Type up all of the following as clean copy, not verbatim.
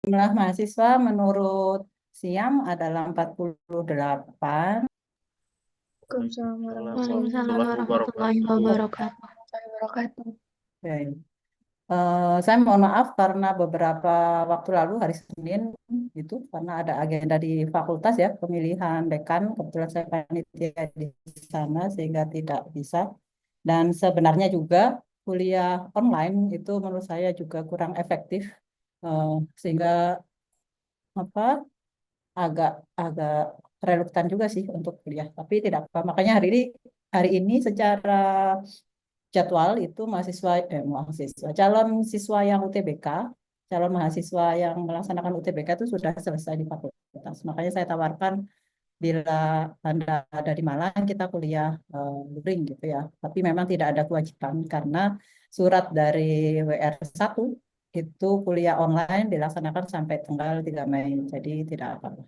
Jumlah mahasiswa menurut SIAM adalah 48. Waalaikumsalam Waalaikumsalam warahmatullahi warahmatullahi wabarakatuh. wabarakatuh. Oke. Saya mohon maaf karena beberapa waktu lalu hari Senin itu karena ada agenda di fakultas ya pemilihan dekan, kebetulan saya panitia di sana sehingga tidak bisa. Dan sebenarnya juga kuliah online itu menurut saya juga kurang efektif, eh, sehingga apa agak agak reluctan juga sih untuk kuliah. Tapi tidak apa, makanya hari ini secara jadwal itu mahasiswa calon siswa yang UTBK, calon mahasiswa yang melaksanakan UTBK itu sudah selesai di fakultas. Makanya saya tawarkan bila Anda ada di Malang kita kuliah luring gitu ya. Tapi memang tidak ada kewajiban karena surat dari WR1 itu kuliah online dilaksanakan sampai tanggal 3 Mei. Jadi tidak apa-apa.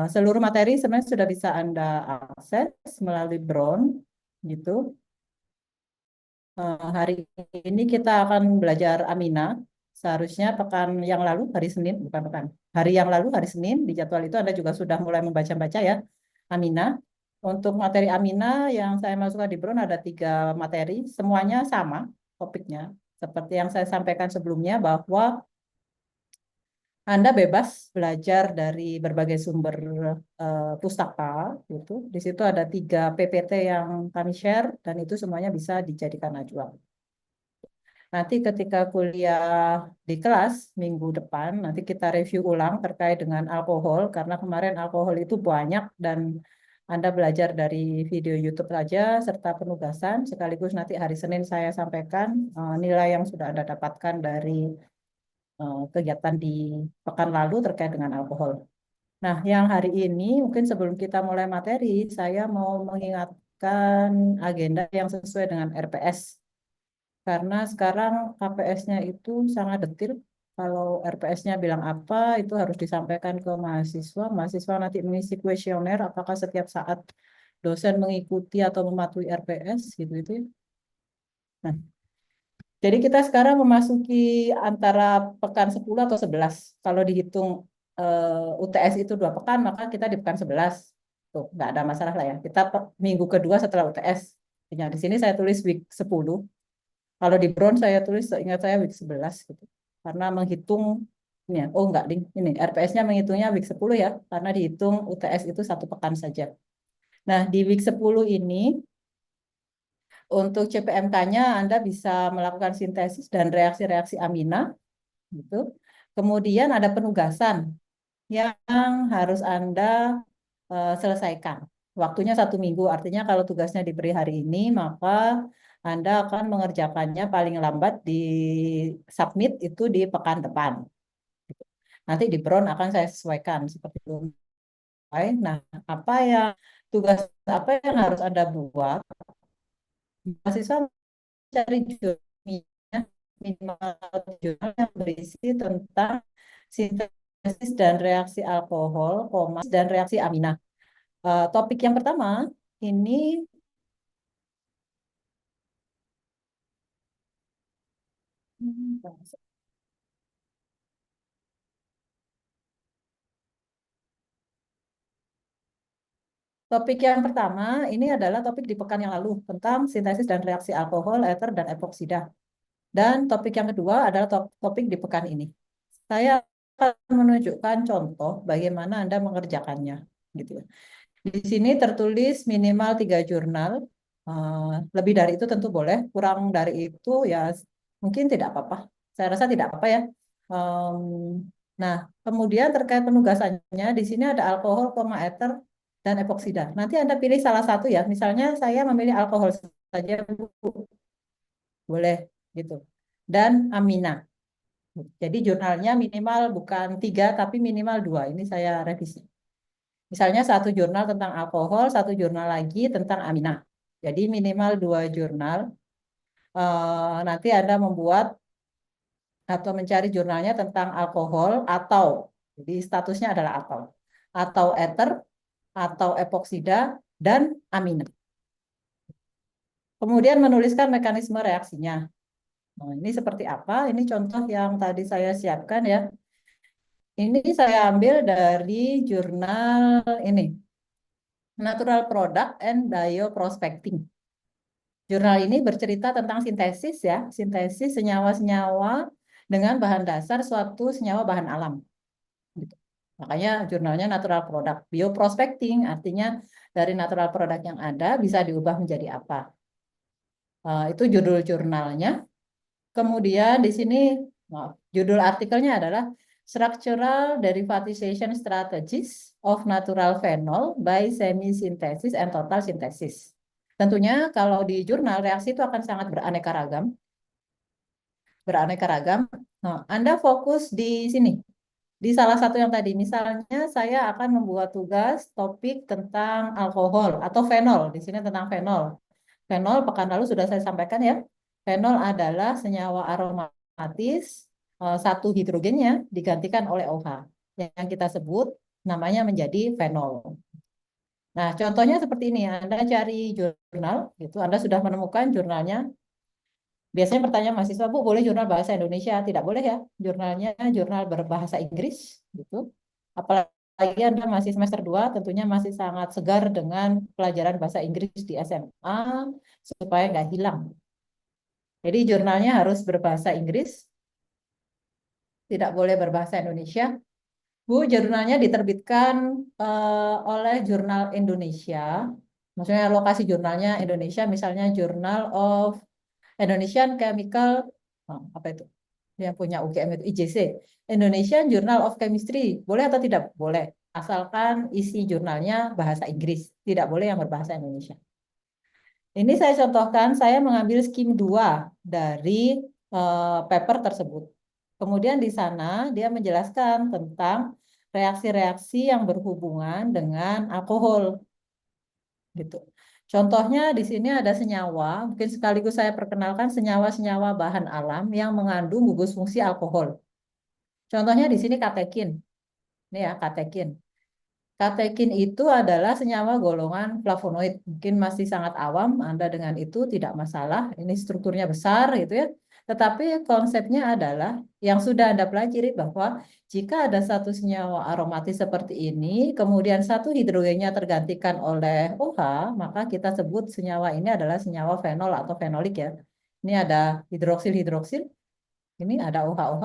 Seluruh materi sebenarnya sudah bisa Anda akses melalui Brown gitu. Hari ini kita akan belajar Amina. Seharusnya pekan yang lalu, hari Senin, bukan pekan. Hari yang lalu, hari Senin, di jadwal itu Anda juga sudah mulai membaca-baca ya, Amina. Untuk materi Amina yang saya masukkan di Brown ada 3 materi, semuanya sama topiknya. Seperti yang saya sampaikan sebelumnya bahwa Anda bebas belajar dari berbagai sumber pustaka, gitu. Di situ ada 3 PPT yang kami share, dan itu semuanya bisa dijadikan acuan. Nanti ketika kuliah di kelas minggu depan, nanti kita review ulang terkait dengan alkohol, karena kemarin alkohol itu banyak dan Anda belajar dari video YouTube saja, serta penugasan, sekaligus nanti hari Senin saya sampaikan nilai yang sudah Anda dapatkan dari kegiatan di pekan lalu terkait dengan alkohol. Nah, yang hari ini mungkin sebelum kita mulai materi, saya mau mengingatkan agenda yang sesuai dengan RPS. Karena sekarang KPS-nya itu sangat detil. Kalau RPS-nya bilang apa, itu harus disampaikan ke mahasiswa. Mahasiswa nanti mengisi kuesioner, apakah setiap saat dosen mengikuti atau mematuhi RPS, gitu-gitu ya. Nah, jadi kita sekarang memasuki antara pekan 10 atau 11. Kalau dihitung UTS itu 2 pekan, maka kita di pekan 11. Tuh, nggak ada masalah lah ya. Kita minggu kedua setelah UTS. Ya, di sini saya tulis week 10. Kalau di Brown saya tulis seingat saya week 11 gitu. Karena menghitung ini ya. Oh enggak, Ding. Ini RPS-nya menghitungnya week 10 ya, karena dihitung UTS itu 1 pekan saja. Nah, di week 10 ini untuk CPMK-nya Anda bisa melakukan sintesis dan reaksi-reaksi amina gitu. Kemudian ada penugasan yang harus Anda selesaikan. Waktunya 1 minggu, artinya kalau tugasnya diberi hari ini, maka Anda akan mengerjakannya paling lambat di submit itu di pekan depan. Nanti di Brown akan saya sesuaikan seperti itu. Nah, apa yang tugas apa yang harus Anda buat? Mahasiswa cari jurnalnya, minimal jurnal yang berisi tentang sintesis dan reaksi alkohol, dan reaksi amina. Topik yang pertama ini topik yang pertama ini adalah topik di pekan yang lalu tentang sintesis dan reaksi alkohol, ether, dan epoksida. Dan topik yang kedua adalah topik di pekan ini. Saya akan menunjukkan contoh bagaimana Anda mengerjakannya, gitu ya. Di sini tertulis minimal 3 jurnal. Lebih dari itu tentu boleh, kurang dari itu ya mungkin tidak apa-apa. Saya rasa tidak apa ya. Nah, kemudian terkait penugasannya, di sini ada alkohol, ether, dan epoksida. Nanti Anda pilih salah satu ya. Misalnya saya memilih alkohol saja, Bu. Boleh gitu. Dan amina. Jadi jurnalnya minimal bukan 3, tapi minimal 2. Ini saya revisi. Misalnya satu jurnal tentang alkohol, satu jurnal lagi tentang amina. Jadi minimal 2 jurnal. Nanti Anda membuat atau mencari jurnalnya tentang alkohol atau, jadi statusnya adalah atau ether, atau epoksida, dan amina. Kemudian menuliskan mekanisme reaksinya. Nah, ini seperti apa? Ini contoh yang tadi saya siapkan ya. Ini saya ambil dari jurnal ini, Natural Product and Bioprospecting. Jurnal ini bercerita tentang sintesis ya, sintesis senyawa-senyawa dengan bahan dasar suatu senyawa bahan alam. Gitu. Makanya jurnalnya Natural Product. Bioprospecting artinya dari natural product yang ada bisa diubah menjadi apa. Itu judul jurnalnya. Kemudian di sini judul artikelnya adalah Structural Derivatization Strategies of Natural Phenol by Semi-Synthesis and Total Synthesis. Tentunya kalau di jurnal reaksi itu akan sangat beraneka ragam. Beraneka ragam. Nah, Anda fokus di sini, di salah satu yang tadi. Misalnya saya akan membuat tugas topik tentang alkohol atau fenol. Di sini tentang fenol. Fenol pekan lalu sudah saya sampaikan ya. Fenol adalah senyawa aromatis, satu hidrogennya digantikan oleh OH. Yang kita sebut namanya menjadi fenol. Nah, contohnya seperti ini. Anda cari jurnal, gitu. Anda sudah menemukan jurnalnya. Biasanya pertanyaan mahasiswa, Bu, boleh jurnal bahasa Indonesia? Tidak boleh ya. Jurnalnya jurnal berbahasa Inggris, gitu. Apalagi Anda masih semester 2, tentunya masih sangat segar dengan pelajaran bahasa Inggris di SMA, supaya nggak hilang. Jadi jurnalnya harus berbahasa Inggris, tidak boleh berbahasa Indonesia. Bu, jurnalnya diterbitkan oleh Jurnal Indonesia. Maksudnya lokasi jurnalnya Indonesia, misalnya Journal of Indonesian Chemical, apa itu? Yang punya UGM itu IJC. Indonesian Journal of Chemistry. Boleh atau tidak? Boleh. Asalkan isi jurnalnya bahasa Inggris. Tidak boleh yang berbahasa Indonesia. Ini saya contohkan, saya mengambil skim 2 dari paper tersebut. Kemudian di sana dia menjelaskan tentang reaksi-reaksi yang berhubungan dengan alkohol. Gitu. Contohnya di sini ada senyawa, mungkin sekaligus saya perkenalkan senyawa-senyawa bahan alam yang mengandung gugus fungsi alkohol. Contohnya di sini katekin. Ini ya, katekin. Katekin itu adalah senyawa golongan flavonoid. Mungkin masih sangat awam, Anda dengan itu tidak masalah. Ini strukturnya besar gitu ya. Tetapi konsepnya adalah yang sudah Anda pelajari bahwa jika ada satu senyawa aromatis seperti ini, kemudian satu hidrogennya tergantikan oleh OH, maka kita sebut senyawa ini adalah senyawa fenol atau fenolik ya. Ini ada hidroksil-hidroksil, ini ada OH-OH.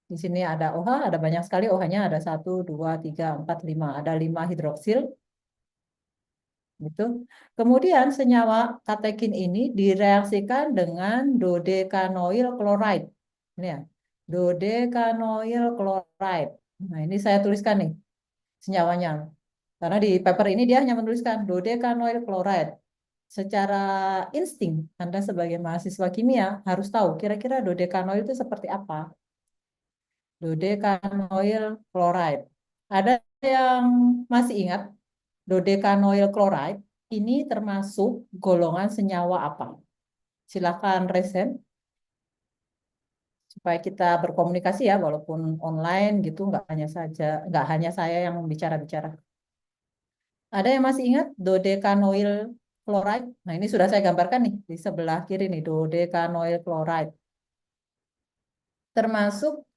Di sini ada OH, ada banyak sekali OH-nya, ada 1, 2, 3, 4, 5. Ada 5 hidroksil. Gitu. Kemudian senyawa katekin ini direaksikan dengan dodekanoil chloride. Ini ya, dodekanoil chloride. Nah, ini saya tuliskan nih senyawanya. Karena di paper ini dia hanya menuliskan dodekanoil chloride. Secara insting, Anda sebagai mahasiswa kimia harus tahu kira-kira dodekanoil itu seperti apa. Dodekanoil chloride. Ada yang masih ingat dodekanoil chloride ini termasuk golongan senyawa apa? Silakan resen supaya kita berkomunikasi ya walaupun online gitu nggak hanya saya yang bicara-bicara. Ada yang masih ingat dodekanoil chloride? Nah, ini sudah saya gambarkan nih di sebelah kiri nih dodekanoil chloride. Termasuk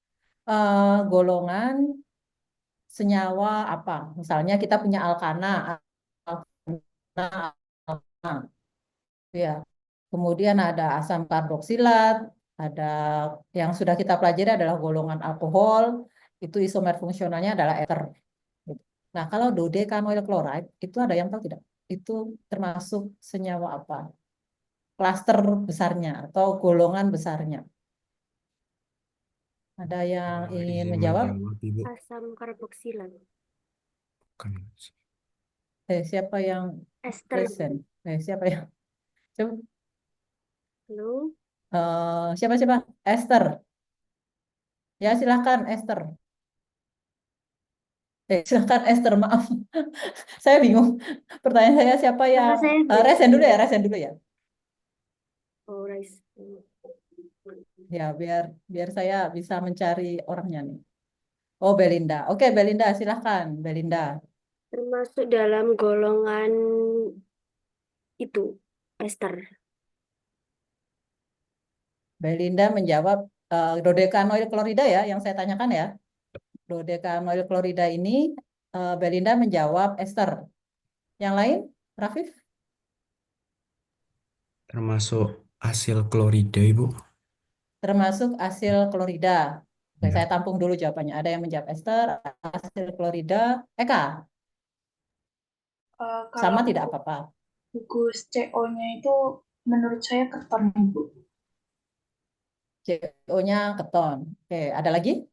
golongan senyawa apa? Misalnya kita punya alkana, alkana, ya. Kemudian ada asam karboksilat, ada yang sudah kita pelajari adalah golongan alkohol, itu isomer fungsionalnya adalah ether. Nah, kalau dodekanoil chloride itu ada yang tahu tidak? Itu termasuk senyawa apa? Klaster besarnya atau golongan besarnya. Ada yang ingin Ingin menjawab? menjawab Ibu. Asam karboksilat. Kan. Siapa yang Ester. present? Siapa yang? Coba, Halo. siapa? Esther. Ya, silakan Esther. Silakan Esther, maaf. Saya bingung. Pertanyaan saya siapa Nama yang saya resen dulu ya, resen dulu ya. Oh, Rice. Ya, biar saya bisa mencari orangnya nih. Oh, Belinda. Oke, Belinda, silakan, Belinda. Termasuk dalam golongan itu, ester. Belinda menjawab dodekanoil klorida ya, yang saya tanyakan ya. dodekanoil klorida ini Belinda menjawab ester. Yang lain, Rafif? Termasuk asil klorida, Ibu. Termasuk asil klorida. Oke, Ya. saya tampung dulu jawabannya. Ada yang menjawab ester, asil klorida. Eka, sama Kalau tidak apa-apa. gugus CO-nya itu menurut saya keton, Ibu. CO-nya keton. Oke, ada lagi?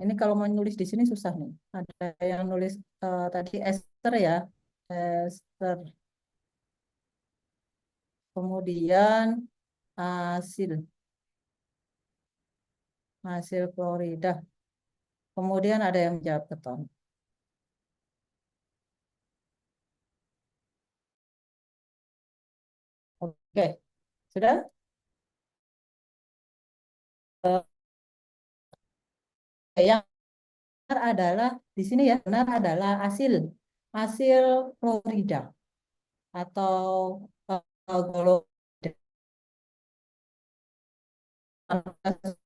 Ini kalau mau nulis di sini susah nih. Ada yang nulis tadi ester ya. Ester. Kemudian asil. Hasil klorida. Kemudian ada yang menjawab keton. Oke, sudah? Yang benar adalah di sini ya, benar adalah hasil klorida atau golongan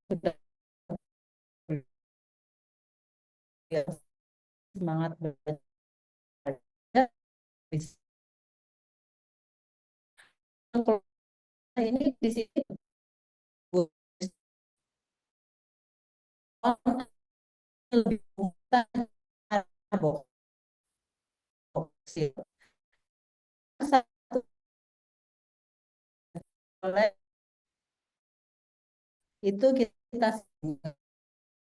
sudah semangat belajar. Ini di sini lebih menggunakan karboksil. Satu oleh itu kita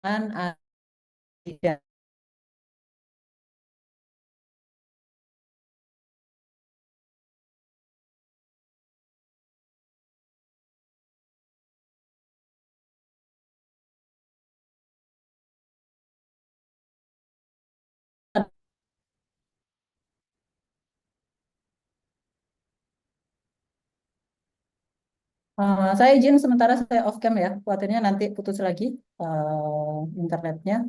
dengan asida. Saya izin sementara saya off cam ya, khawatirnya nanti putus lagi internetnya.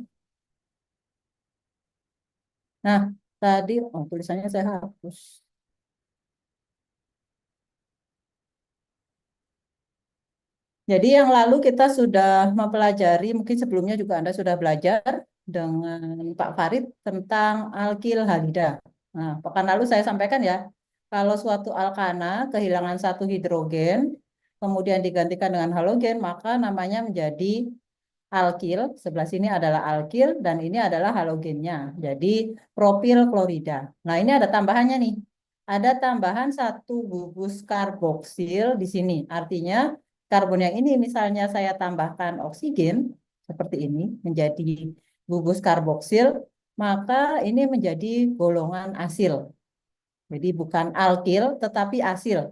Nah, tadi tulisannya saya hapus. Jadi yang lalu kita sudah mempelajari, mungkin sebelumnya juga Anda sudah belajar dengan Pak Farid tentang alkil halida. Nah, pekan lalu saya sampaikan ya, kalau suatu alkana kehilangan satu hidrogen, kemudian digantikan dengan halogen, maka namanya menjadi alkil. Sebelah sini adalah alkil dan ini adalah halogennya. Jadi propil klorida. Nah, ini ada tambahannya nih. Ada tambahan satu gugus karboksil di sini. Artinya karbon yang ini misalnya saya tambahkan oksigen seperti ini menjadi gugus karboksil, maka ini menjadi golongan asil. Jadi bukan alkil tetapi asil.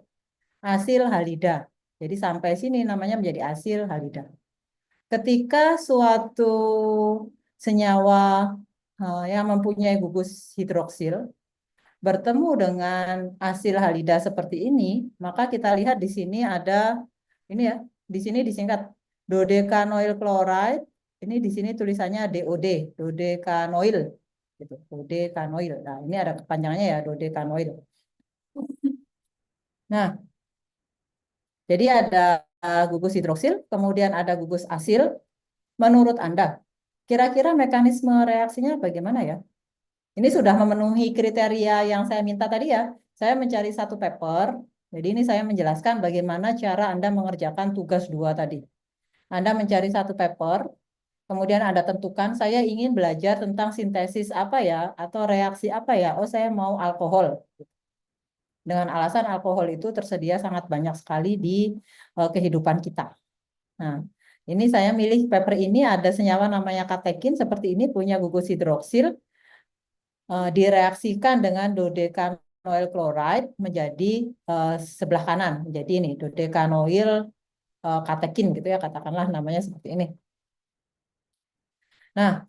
Asil halida. Jadi sampai sini namanya menjadi asil halida. Ketika suatu senyawa yang mempunyai gugus hidroksil bertemu dengan asil halida seperti ini, maka kita lihat di sini ada ini ya, di sini disingkat dodekanoil chloride. Ini di sini tulisannya DOD, dodekanoil gitu, dodekanoil. Nah, ini ada kepanjangannya ya, dodekanoil. Nah, jadi ada gugus hidroksil, kemudian ada gugus asil. Menurut Anda, kira-kira mekanisme reaksinya bagaimana ya? Ini sudah memenuhi kriteria yang saya minta tadi ya. Saya mencari satu paper, jadi ini saya menjelaskan bagaimana cara Anda mengerjakan tugas 2 tadi. Anda mencari satu paper, kemudian Anda tentukan saya ingin belajar tentang sintesis apa ya, atau reaksi apa ya. Oh, saya mau alkohol. Dengan alasan alkohol itu tersedia sangat banyak sekali di kehidupan kita. Nah, ini saya milih paper ini ada senyawa namanya katekin seperti ini punya gugus hidroksil direaksikan dengan dodekanoil chloride menjadi sebelah kanan. Jadi ini dodekanoil katekin gitu ya katakanlah namanya seperti ini. Nah,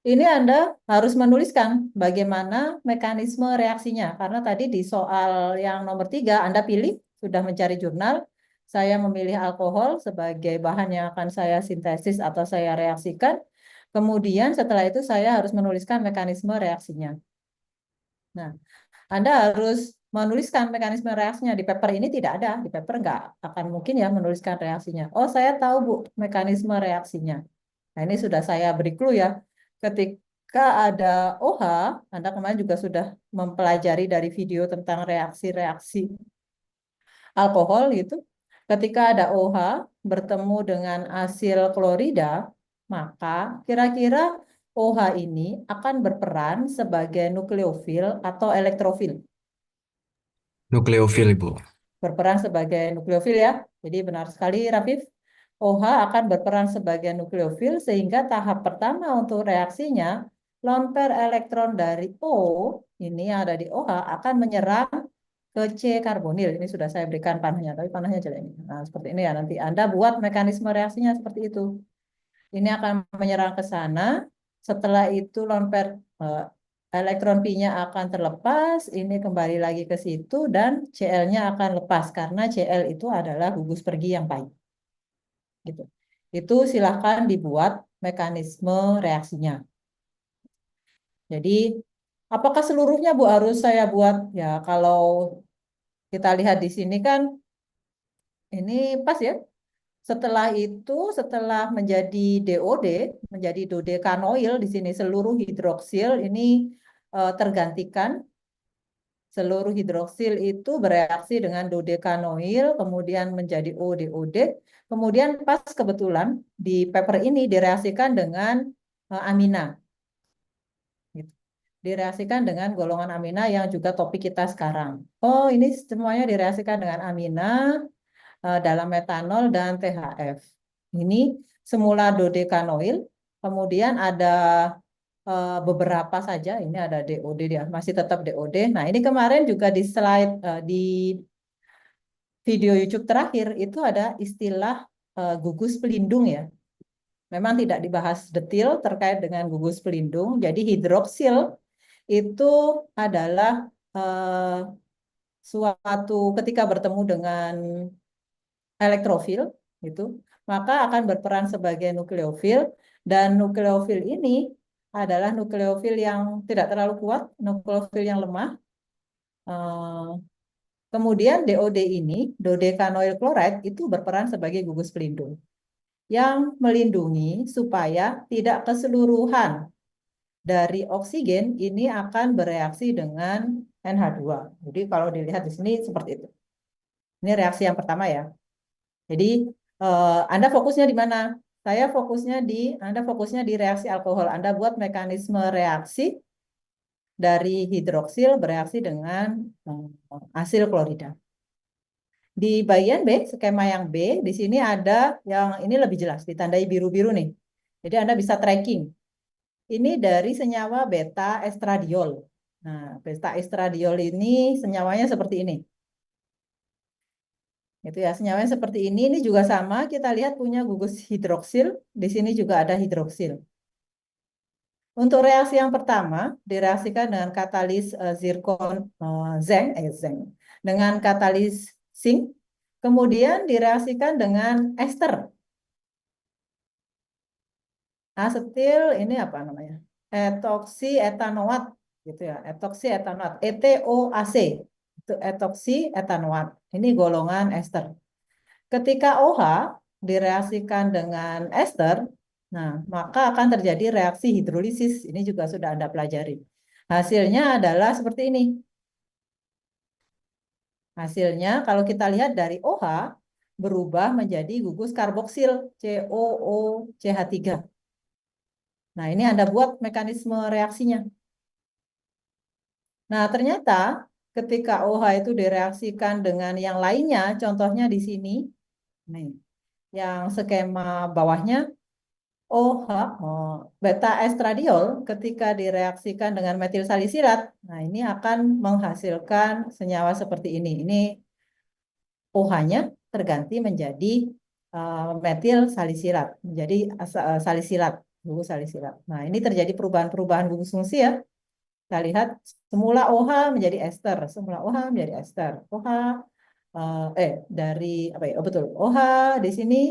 ini Anda harus menuliskan bagaimana mekanisme reaksinya karena tadi di soal yang nomor 3 Anda pilih sudah mencari jurnal. Saya memilih alkohol sebagai bahan yang akan saya sintesis atau saya reaksikan. Kemudian setelah itu saya harus menuliskan mekanisme reaksinya. Nah, Anda harus menuliskan mekanisme reaksinya. Di paper ini tidak ada. Di paper nggak akan mungkin ya menuliskan reaksinya. Oh, saya tahu Bu mekanisme reaksinya. Nah, ini sudah saya beri clue ya. Ketika ada OH, Anda kemarin juga sudah mempelajari dari video tentang reaksi-reaksi alkohol gitu. Ketika ada OH bertemu dengan asil klorida, maka kira-kira OH ini akan berperan sebagai nukleofil atau elektrofil. Nukleofil, Ibu. Berperan sebagai nukleofil ya. Jadi benar sekali Rafif. OH akan berperan sebagai nukleofil sehingga tahap pertama untuk reaksinya lone pair elektron dari O ini yang ada di OH akan menyerang ke C karbonil. Ini sudah saya berikan panahnya, tapi panahnya jelek ini. Nah, seperti ini ya. Nanti Anda buat mekanisme reaksinya seperti itu. Ini akan menyerang ke sana. Setelah itu lone pair elektron Pi-nya akan terlepas, ini kembali lagi ke situ dan Cl-nya akan lepas karena Cl itu adalah gugus pergi yang baik. Gitu. Itu silahkan dibuat mekanisme reaksinya. Jadi, apakah seluruhnya Bu harus saya buat? Ya, kalau kita lihat di sini kan ini pas ya. Setelah itu, setelah menjadi DOD, menjadi dodekanoil di sini seluruh hidroksil ini tergantikan. Seluruh hidroksil itu bereaksi dengan dodekanoil, kemudian menjadi ODOD. Kemudian pas kebetulan di paper ini direaksikan dengan amina. Gitu. Direaksikan dengan golongan amina yang juga topik kita sekarang. Oh, ini semuanya direaksikan dengan amina dalam metanol dan THF. Ini semula dodekanoil, kemudian ada beberapa saja, ini ada DOD dia, masih tetap DOD. Nah, ini kemarin juga di slide di video YouTube terakhir itu ada istilah gugus pelindung ya. Memang tidak dibahas detail terkait dengan gugus pelindung. Jadi hidroksil itu adalah suatu ketika bertemu dengan elektrofil itu, maka akan berperan sebagai nukleofil dan nukleofil ini adalah nukleofil yang tidak terlalu kuat, nukleofil yang lemah. Kemudian DOD ini, dodecanoil chloride itu berperan sebagai gugus pelindung yang melindungi supaya tidak keseluruhan dari oksigen ini akan bereaksi dengan NH2. Jadi kalau dilihat di sini seperti itu. Ini reaksi yang pertama ya. Jadi Anda fokusnya di mana? Anda fokusnya di reaksi alkohol. Anda buat mekanisme reaksi dari hidroksil bereaksi dengan asil klorida. Di bagian B, skema yang B, di sini ada yang ini lebih jelas, ditandai biru-biru nih. Jadi Anda bisa tracking. Ini dari senyawa beta estradiol. Nah, beta estradiol ini senyawanya seperti ini. Itu ya, senyawanya seperti ini. Ini juga sama, kita lihat punya gugus hidroksil. Di sini juga ada hidroksil. Untuk reaksi yang pertama, direaksikan dengan katalis zirkon zinc, dengan katalis zinc. Kemudian direaksikan dengan ester. Asetil, ini apa namanya? Etoksietanoat, gitu ya. Etoksietanoat, ETOAC. Itu etoksietanoat. Ini golongan ester. Ketika OH direaksikan dengan ester, nah, maka akan terjadi reaksi hidrolisis. Ini juga sudah Anda pelajari. Hasilnya adalah seperti ini. Hasilnya, kalau kita lihat dari OH, berubah menjadi gugus karboksil, COOCH3. Nah, ini Anda buat mekanisme reaksinya. Nah, ternyata ketika OH itu direaksikan dengan yang lainnya, contohnya di sini, nih, yang skema bawahnya, OH, beta estradiol ketika direaksikan dengan metil salisilat, nah ini akan menghasilkan senyawa seperti ini. Ini OH-nya terganti menjadi metil salisilat, menjadi salisilat, gugus salisilat. Nah, ini terjadi perubahan-perubahan gugus fungsi ya. Kita lihat semula OH menjadi ester, semula OH menjadi ester. OH dari apa ya? Oh betul. OH di sini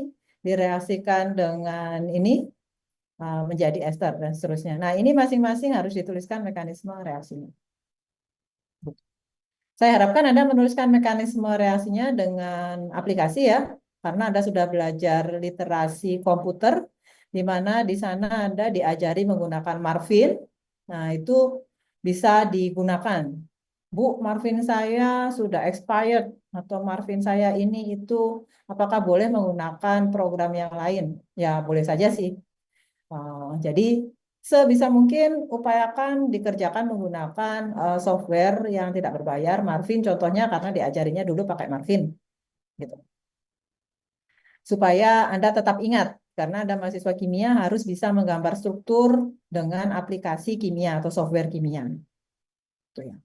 direaksikan dengan ini menjadi ester dan seterusnya. Nah, ini masing-masing harus dituliskan mekanisme reaksinya. Saya harapkan Anda menuliskan mekanisme reaksinya dengan aplikasi ya, karena Anda sudah belajar literasi komputer di mana di sana Anda diajari menggunakan marfin. Nah, itu bisa digunakan. Bu, marfin saya sudah expired atau marfin saya ini itu, apakah boleh menggunakan program yang lain? Ya, boleh saja sih. Jadi sebisa mungkin upayakan dikerjakan menggunakan software yang tidak berbayar, Marvin contohnya karena diajarinya dulu pakai Marvin, gitu. Supaya Anda tetap ingat, karena Anda mahasiswa kimia harus bisa menggambar struktur dengan aplikasi kimia atau software kimia. Itu ya.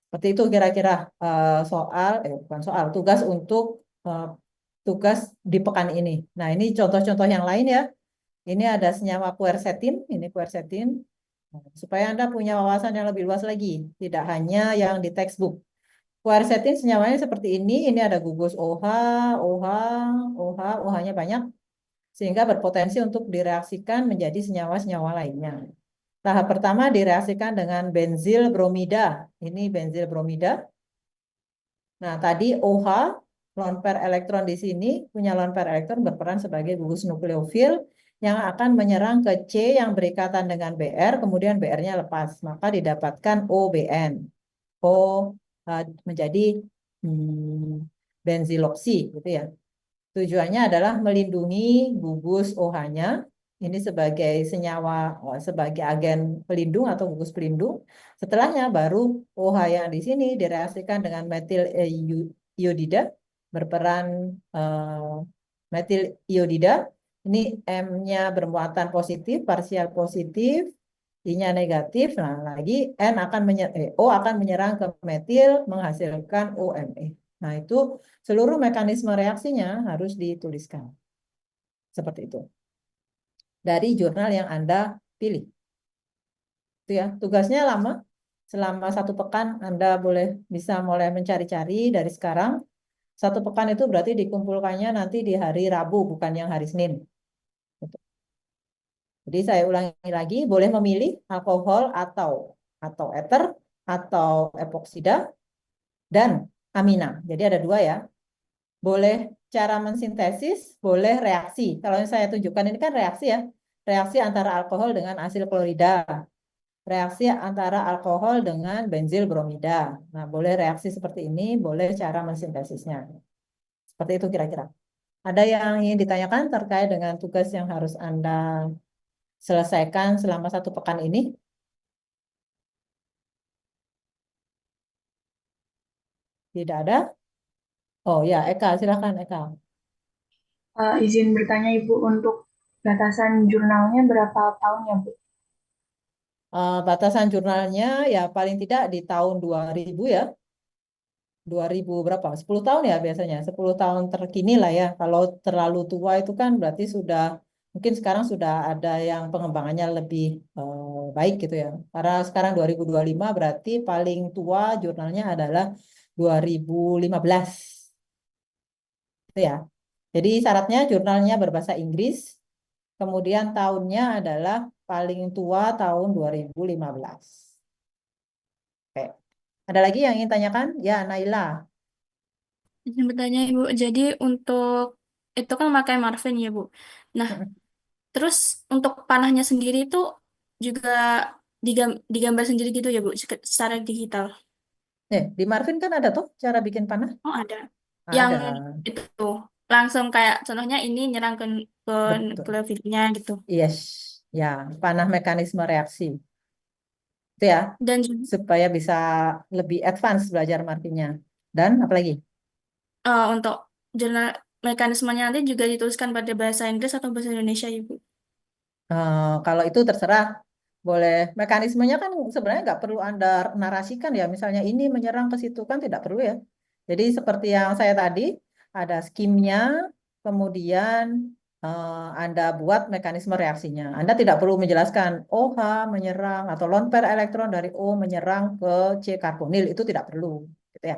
Seperti itu kira-kira bukan soal, tugas untuk tugas di pekan ini. Nah, ini contoh-contoh yang lain ya. Ini ada senyawa quercetin, ini quercetin, supaya Anda punya wawasan yang lebih luas lagi, tidak hanya yang di textbook. Quercetin senyawanya seperti ini ada gugus OH, OH, OH, OH-nya banyak, sehingga berpotensi untuk direaksikan menjadi senyawa-senyawa lainnya. Tahap pertama direaksikan dengan benzil bromida. Ini benzil bromida. Nah, tadi OH, lone pair elektron di sini, punya lone pair elektron berperan sebagai gugus nukleofil yang akan menyerang ke C yang berikatan dengan Br, kemudian Br-nya lepas. Maka didapatkan OBN. O menjadi benziloksi, gitu ya. Tujuannya adalah melindungi gugus OH-nya, ini sebagai senyawa, sebagai agen pelindung atau gugus pelindung. Setelahnya baru OH yang di sini direaksikan dengan metil iodida, berperan metil iodida. Ini M-nya bermuatan positif, parsial positif, I-nya negatif. Nah, lagi O akan menyerang ke metil menghasilkan OMe. Nah, itu seluruh mekanisme reaksinya harus dituliskan. Seperti itu. Dari jurnal yang Anda pilih. Itu ya, tugasnya lama. Selama 1 pekan Anda bisa mulai mencari-cari dari sekarang. 1 pekan itu berarti dikumpulkannya nanti di hari Rabu, bukan yang hari Senin. Jadi saya ulangi lagi, boleh memilih alkohol atau ether atau epoksida dan amina. Jadi ada 2 ya. Boleh cara mensintesis, boleh reaksi. Kalau yang saya tunjukkan ini kan reaksi ya. Reaksi antara alkohol dengan asil klorida. Reaksi antara alkohol dengan benzil bromida. Nah, boleh reaksi seperti ini, boleh cara mensintesisnya. Seperti itu kira-kira. Ada yang ingin ditanyakan terkait dengan tugas yang harus Anda selesaikan selama 1 pekan ini? Tidak ada? Oh ya, Eka, silakan Eka. Izin bertanya Ibu, untuk batasan jurnalnya berapa tahun ya Bu? Batasan jurnalnya ya paling tidak di tahun 2000 ya. 2000 berapa? 10 tahun ya biasanya. 10 tahun terkini lah ya. Kalau terlalu tua itu kan berarti mungkin sekarang sudah ada yang pengembangannya lebih baik gitu ya. Karena sekarang 2025 berarti paling tua jurnalnya adalah 2015. Itu ya. Jadi syaratnya jurnalnya berbahasa Inggris. Kemudian tahunnya adalah paling tua tahun 2015. Oke. Ada lagi yang ingin tanyakan? Ya, Naila. Izin bertanya Ibu, jadi untuk itu kan pakai Marvin ya Bu. Nah, terus untuk panahnya sendiri itu juga digambar sendiri gitu ya Bu, secara digital. Di Marvin kan ada tuh cara bikin panah? Oh ada. Yang Ada. itu langsung kayak contohnya ini nyerang ke Betul. nukleofilnya gitu. Yes. Ya, panah mekanisme reaksi. Itu ya, Dan juga supaya bisa lebih advance belajar markinya. Dan apalagi? untuk jurnal mekanismenya nanti juga dituliskan pada bahasa Inggris atau bahasa Indonesia ya Bu. Kalau itu terserah. Boleh. Mekanismenya kan sebenarnya nggak perlu Anda narasikan ya. Misalnya ini menyerang ke situ kan tidak perlu ya. Jadi seperti yang saya tadi, ada skimnya, kemudian Anda buat mekanisme reaksinya. Anda tidak perlu menjelaskan OH menyerang atau lone pair elektron dari O menyerang ke C karbonil. Itu tidak perlu. Gitu ya.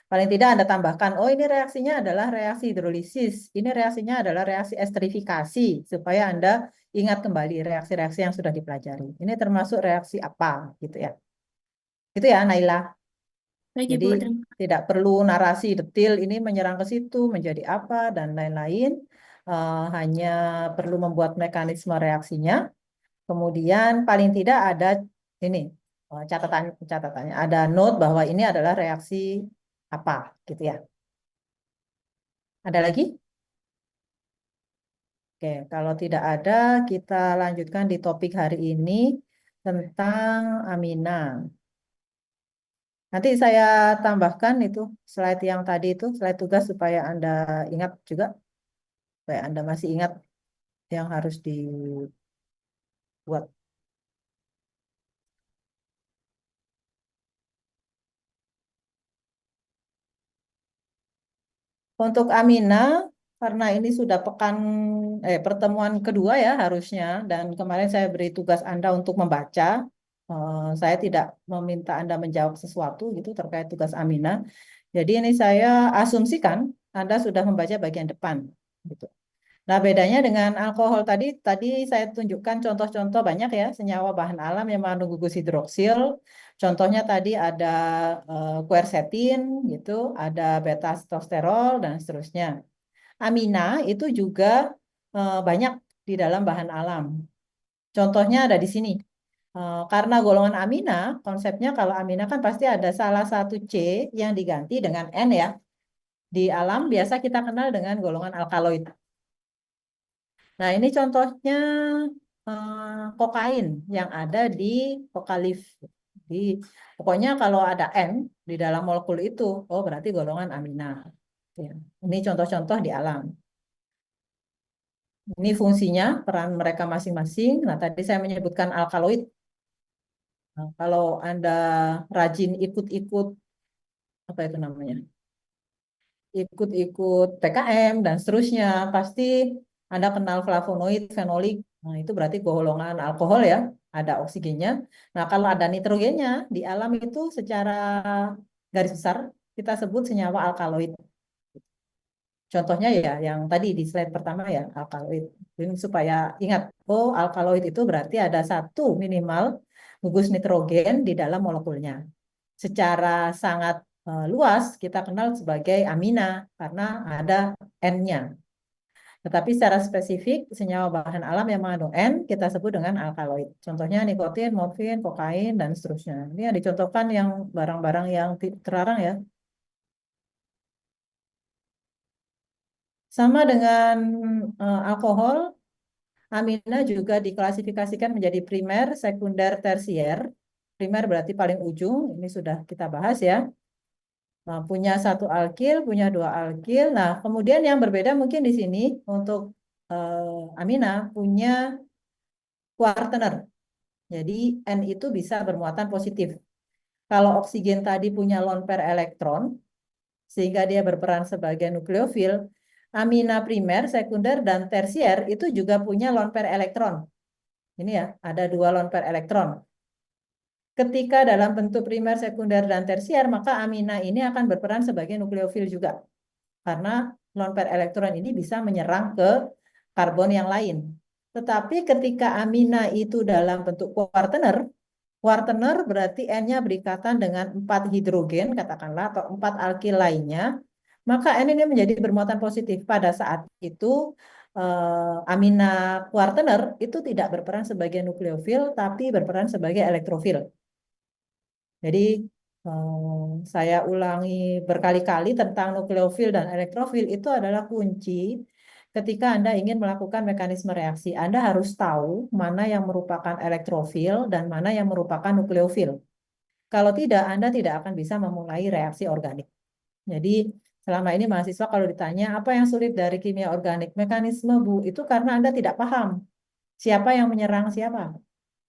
Paling tidak Anda tambahkan, oh ini reaksinya adalah reaksi hidrolisis, ini reaksinya adalah reaksi esterifikasi, supaya Anda ingat kembali reaksi-reaksi yang sudah dipelajari. Ini termasuk reaksi apa, gitu ya. Itu ya, Naila. Baik Jadi Ibu, terima tidak perlu narasi detail, ini menyerang ke situ, menjadi apa, dan lain-lain. hanya perlu membuat mekanisme reaksinya. Kemudian paling tidak ada ini catatannya ada note bahwa ini adalah reaksi apa gitu ya. Ada lagi? Oke, kalau tidak ada kita lanjutkan di topik hari ini tentang amina. Nanti saya tambahkan itu slide yang tadi itu slide tugas supaya Anda ingat juga, supaya Anda masih ingat yang harus dibuat. Untuk Amina, karena ini sudah pertemuan kedua ya harusnya, dan kemarin saya beri tugas Anda untuk membaca. Saya tidak meminta Anda menjawab sesuatu gitu terkait tugas Amina. Jadi ini saya asumsikan Anda sudah membaca bagian depan gitu. Nah, bedanya dengan alkohol tadi saya tunjukkan contoh-contoh banyak ya, senyawa bahan alam yang mengandung gugus hidroksil. Contohnya tadi ada quercetin gitu, ada beta-sitosterol dan seterusnya. Amina itu juga banyak di dalam bahan alam. Contohnya ada di sini. Karena golongan amina, konsepnya kalau amina kan pasti ada salah satu C yang diganti dengan N ya. Di alam biasa kita kenal dengan golongan alkaloid. Nah, ini contohnya kokain yang ada di kokalif. Di, pokoknya kalau ada N di dalam molekul itu, oh berarti golongan amina. Ya. Ini contoh-contoh di alam. Ini fungsinya, peran mereka masing-masing. Nah, tadi saya menyebutkan alkaloid. Nah, kalau Anda rajin ikut-ikut, apa itu namanya? Ikut-ikut PKM dan seterusnya, pasti Anda kenal flavonoid, fenolik. Nah, itu berarti golongan alkohol ya, ada oksigennya. Nah, kalau ada nitrogennya di alam itu secara garis besar kita sebut senyawa alkaloid. Contohnya ya yang tadi di slide pertama ya, alkaloid. Ini supaya ingat, oh alkaloid itu berarti ada satu minimal gugus nitrogen di dalam molekulnya. Secara sangat luas kita kenal sebagai amina karena ada N-nya. Tetapi secara spesifik senyawa bahan alam yang mengandung N kita sebut dengan alkaloid. Contohnya nikotin, morfin, kokain dan seterusnya. Ini yang dicontohkan yang barang-barang yang terlarang ya. Sama dengan alkohol, amina juga diklasifikasikan menjadi primer, sekunder, tersier. Primer berarti paling ujung, ini sudah kita bahas ya. Nah, punya satu alkil, punya dua alkil. Nah, kemudian yang berbeda mungkin di sini untuk amina punya kuartener. Jadi N itu bisa bermuatan positif. Kalau oksigen tadi punya lone pair elektron, sehingga dia berperan sebagai nukleofil, amina primer, sekunder, dan tersier itu juga punya lone pair elektron. Ini ya, ada dua lone pair elektron. Ketika dalam bentuk primer, sekunder, dan tersier, maka amina ini akan berperan sebagai nukleofil juga. Karena lone pair elektron ini bisa menyerang ke karbon yang lain. Tetapi ketika amina itu dalam bentuk kuartener, kuartener berarti N-nya berikatan dengan 4 hidrogen, katakanlah, atau 4 alkil lainnya, maka N ini menjadi bermuatan positif. Pada saat itu, amina kuartener itu tidak berperan sebagai nukleofil, tapi berperan sebagai elektrofil. Jadi, saya ulangi berkali-kali tentang nukleofil dan elektrofil itu adalah kunci ketika Anda ingin melakukan mekanisme reaksi. Anda harus tahu mana yang merupakan elektrofil dan mana yang merupakan nukleofil. Kalau tidak, Anda tidak akan bisa memulai reaksi organik. Jadi, selama ini mahasiswa kalau ditanya apa yang sulit dari kimia organik, mekanisme Bu, itu karena Anda tidak paham siapa yang menyerang siapa.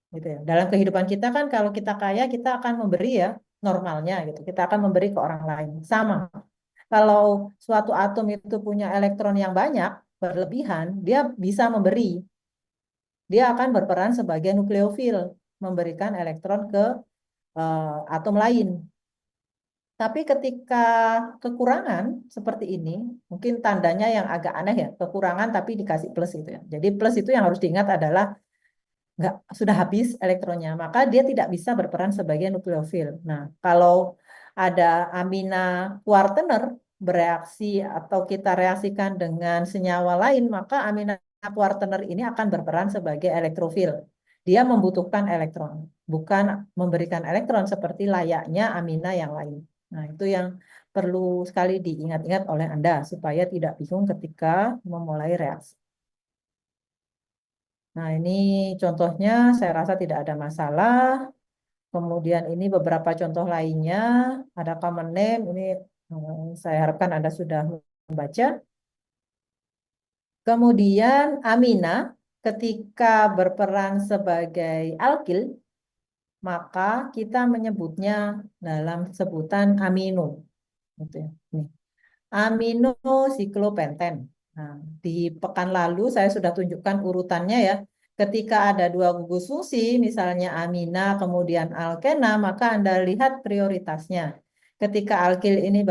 Gitu ya. Dalam kehidupan kita kan kalau kita kaya kita akan memberi ya normalnya gitu. Kita akan memberi ke orang lain. Sama. Kalau suatu atom itu punya elektron yang banyak berlebihan, dia bisa memberi. Dia akan berperan sebagai nukleofil, memberikan elektron ke atom lain. Tapi ketika kekurangan seperti ini, mungkin tandanya yang agak aneh ya, kekurangan tapi dikasih plus itu ya. Jadi plus itu yang harus diingat adalah sudah habis elektronnya, maka dia tidak bisa berperan sebagai nukleofil. Nah, kalau ada amina kuartener, bereaksi atau kita reaksikan dengan senyawa lain, maka amina kuartener ini akan berperan sebagai elektrofil. Dia membutuhkan elektron, bukan memberikan elektron seperti layaknya amina yang lain. Nah, itu yang perlu sekali diingat-ingat oleh Anda supaya tidak bingung ketika memulai reaksi. Nah, ini contohnya saya rasa tidak ada masalah. Kemudian ini beberapa contoh lainnya, ada common name, ini saya harapkan Anda sudah membaca. Kemudian amina ketika berperan sebagai alkil, maka kita menyebutnya dalam sebutan amino. Gitu ya. Nih. Aminosiklopentan. Nah, di pekan lalu saya sudah tunjukkan urutannya ya. Ketika ada dua gugus fungsi, misalnya amina kemudian alkena, maka Anda lihat prioritasnya. Ketika alkil ini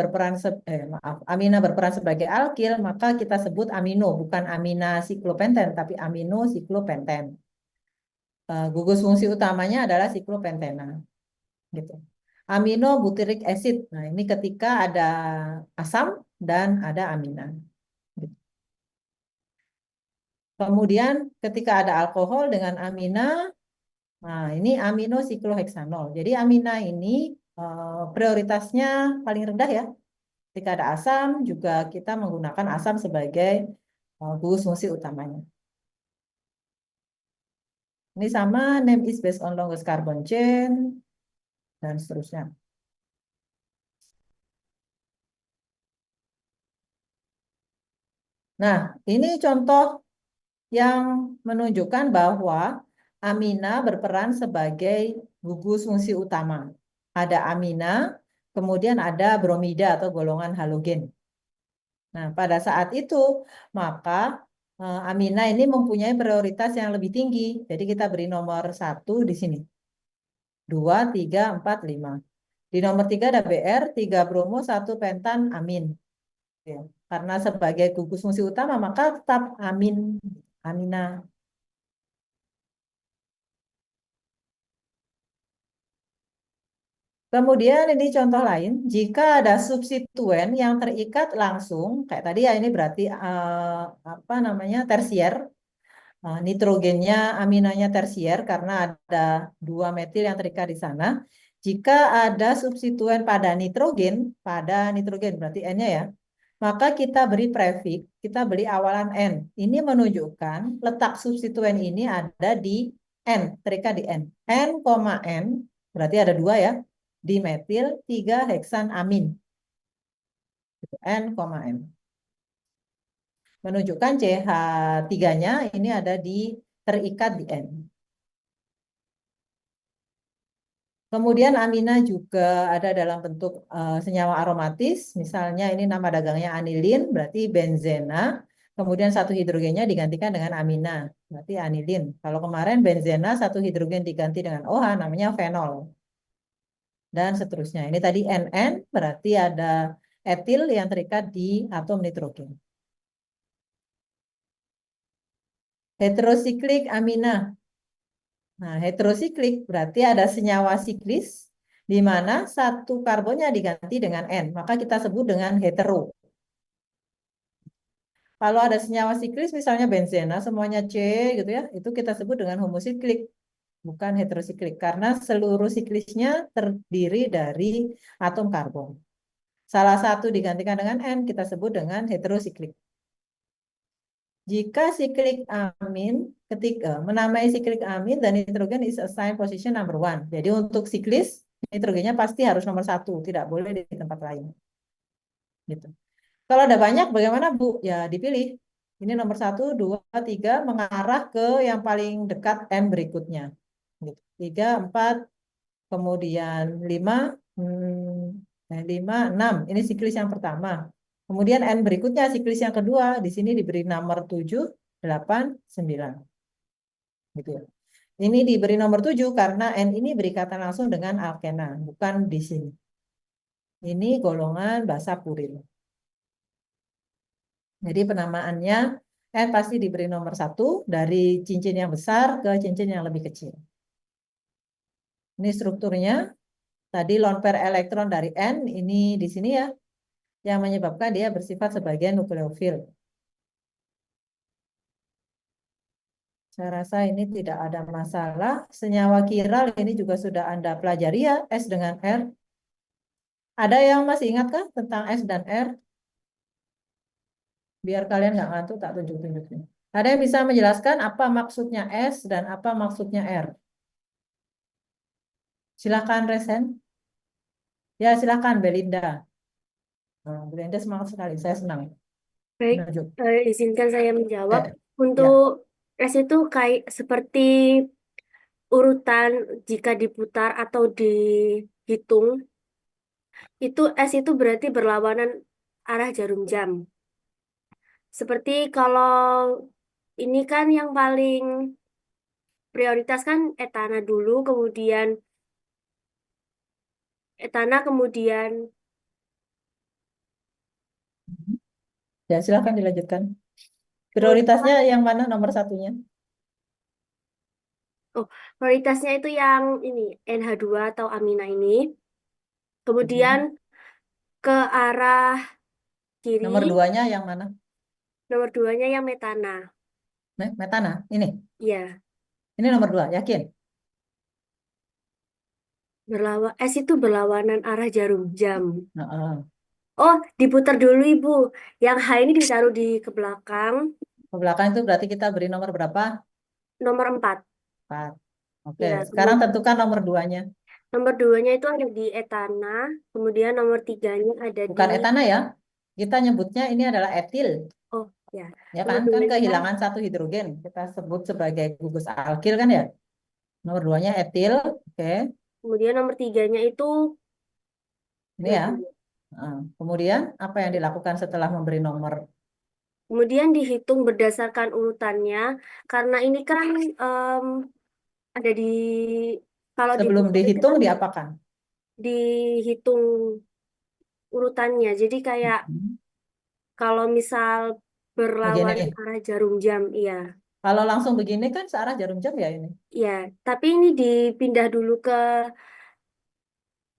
amina berperan sebagai alkil, maka kita sebut amino, bukan amina siklopentan, tapi aminosiklopentan. Gugus fungsi utamanya adalah siklopentana. Gitu. Aminobutyric acid. Nah, ini ketika ada asam dan ada amina. Gitu. Kemudian ketika ada alkohol dengan amina, nah ini aminosikloheksanol. Jadi amina ini prioritasnya paling rendah ya. Ketika ada asam juga kita menggunakan asam sebagai gugus fungsi utamanya. Ini sama, name is based on longest carbon chain, dan seterusnya. Nah, ini contoh yang menunjukkan bahwa amina berperan sebagai gugus fungsi utama. Ada amina, kemudian ada bromida atau golongan halogen. Nah, pada saat itu, maka amina ini mempunyai prioritas yang lebih tinggi. Jadi kita beri nomor 1 di sini. 2, 3, 4, 5. Di nomor 3 ada Br, 3 bromo, 1 pentan, amin. Ya. Karena sebagai gugus fungsi utama, maka tetap amina. Kemudian ini contoh lain, jika ada substituen yang terikat langsung, kayak tadi ya ini berarti apa namanya tersier, nitrogennya, aminanya tersier karena ada 2 metil yang terikat di sana. Jika ada substituen pada nitrogen berarti N-nya ya, maka kita beri prefix, kita beri awalan N. Ini menunjukkan letak substituen ini ada di N, terikat di N. N, N, berarti ada 2 ya, dimetil 3 heksan amin. N, N. Menunjukkan CH3-nya ini ada terikat di N. Kemudian amina juga ada dalam bentuk senyawa aromatis. Misalnya ini nama dagangnya anilin, berarti benzena. Kemudian 1 hidrogennya digantikan dengan amina, berarti anilin. Kalau kemarin benzena 1 hidrogen diganti dengan OH, namanya fenol. Dan seterusnya. Ini tadi NN, berarti ada etil yang terikat di atom nitrogen. Heterosiklik amina. Nah, heterosiklik berarti ada senyawa siklis di mana 1 karbonnya diganti dengan N, maka kita sebut dengan hetero. Kalau ada senyawa siklis misalnya benzena semuanya C gitu ya, itu kita sebut dengan homosiklik, bukan heterosiklik karena seluruh siklisnya terdiri dari atom karbon. Salah satu digantikan dengan N, kita sebut dengan heterosiklik. Jika siklik amin, ketika menamai siklik amin dan nitrogen is assigned position number 1. Jadi untuk siklis, nitrogennya pasti harus nomor 1, tidak boleh di tempat lain. Gitu. Kalau ada banyak, bagaimana Bu? Ya dipilih. Ini nomor 1, 2, 3, mengarah ke yang paling dekat N berikutnya. Gitu. 3, 4, kemudian 5, 6. Ini siklis yang pertama. Kemudian N berikutnya siklis yang kedua, di sini diberi nomor 7, 8, 9. Gitu ya. Ini diberi nomor 7 karena N ini berikatan langsung dengan alkena, bukan di sini. Ini golongan basa puril. Jadi penamaannya N pasti diberi nomor 1 dari cincin yang besar ke cincin yang lebih kecil. Ini strukturnya. Tadi lone pair elektron dari N, ini di sini ya. yang menyebabkan dia bersifat sebagai nukleofil. Saya rasa ini tidak ada masalah. Senyawa kiral ini juga sudah Anda pelajari ya, S dengan R. Ada yang masih ingatkah tentang S dan R? Biar kalian nggak ngantuk, tak tunjuk-tunjukin. Ada yang bisa menjelaskan apa maksudnya S dan apa maksudnya R? Silakan Resen. Ya, silakan Belinda. Nah, Belinda semangat sekali, saya senang. Baik, Menunjuk. izinkan saya menjawab. Ya, Untuk S itu kayak seperti urutan jika diputar atau dihitung, itu S itu berarti berlawanan arah jarum jam. Seperti kalau ini kan yang paling prioritas kan etana dulu, kemudian etana, kemudian ya silakan dilanjutkan. kemudian Prioritasnya yang mana nomor satunya? prioritasnya itu yang ini NH2 atau amina ini. Kemudian ke arah kiri, Nomor duanya yang mana? nomor 2-nya yang metana. Metana, ini. Ya, Ini nomor 2, yakin? S itu berlawanan arah jarum jam. Heeh. Oh, diputar dulu Ibu. Yang H ini ditaruh ke belakang, Ke belakang itu berarti kita beri nomor berapa? nomor 4. 4. Oke, Ya, sekarang kemudian tentukan nomor 2-nya. nomor 2-nya itu ada di etana, kemudian nomor 3-nya ada di, Bukan etana ya. Kita nyebutnya ini adalah etil. oh ya, Ya nomor kan? Kan 2-nya, kehilangan satu hidrogen. Kita sebut sebagai gugus alkil kan ya. Nomor 2-nya etil. Oke, kemudian nomor 3-nya itu ini ya. metil. Kemudian apa yang dilakukan setelah memberi nomor? Kemudian dihitung berdasarkan urutannya, karena ini kan ada di, kalau di Sebelum buku itu dihitung kan diapakan? dihitung urutannya. Jadi kayak Hmm. kalau misal berlawan Begini. arah jarum jam, iya. Kalau langsung begini kan searah jarum jam ya ini. Iya, tapi ini dipindah dulu ke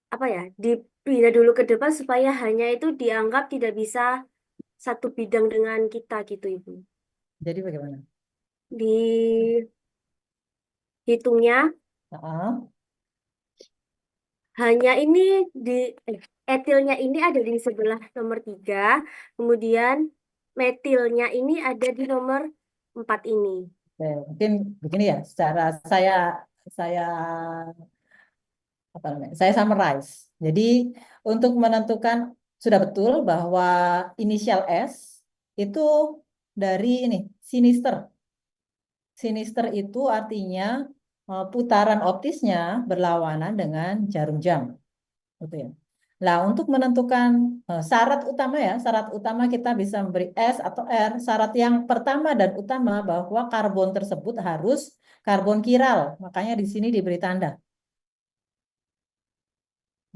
apa ya? Dipindah dulu ke depan supaya hanya itu dianggap tidak bisa satu bidang dengan kita gitu, Ibu. Jadi bagaimana? Dihitungnya Heeh. hanya ini di etilnya ini ada di sebelah nomor 3, kemudian metilnya ini ada di nomor 4 ini. Oke, mungkin begini ya. Secara saya apa namanya? Saya summarize. Jadi untuk menentukan sudah betul bahwa inisial S itu dari ini sinister. Sinister itu artinya putaran optisnya berlawanan dengan jarum jam, gitu ya. Nah, untuk menentukan syarat utama ya, syarat utama kita bisa memberi S atau R. Syarat yang pertama dan utama bahwa karbon tersebut harus karbon kiral. Makanya di sini diberi tanda.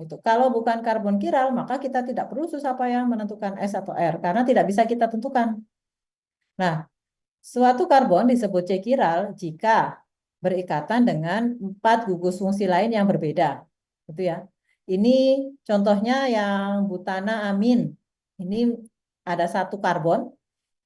Itu. Kalau bukan karbon kiral, maka kita tidak perlu susah payah menentukan S atau R karena tidak bisa kita tentukan. Nah, suatu karbon disebut C-kiral jika berikatan dengan 4 gugus fungsi lain yang berbeda. Gitu ya. Ini contohnya yang butana amin. Ini ada satu karbon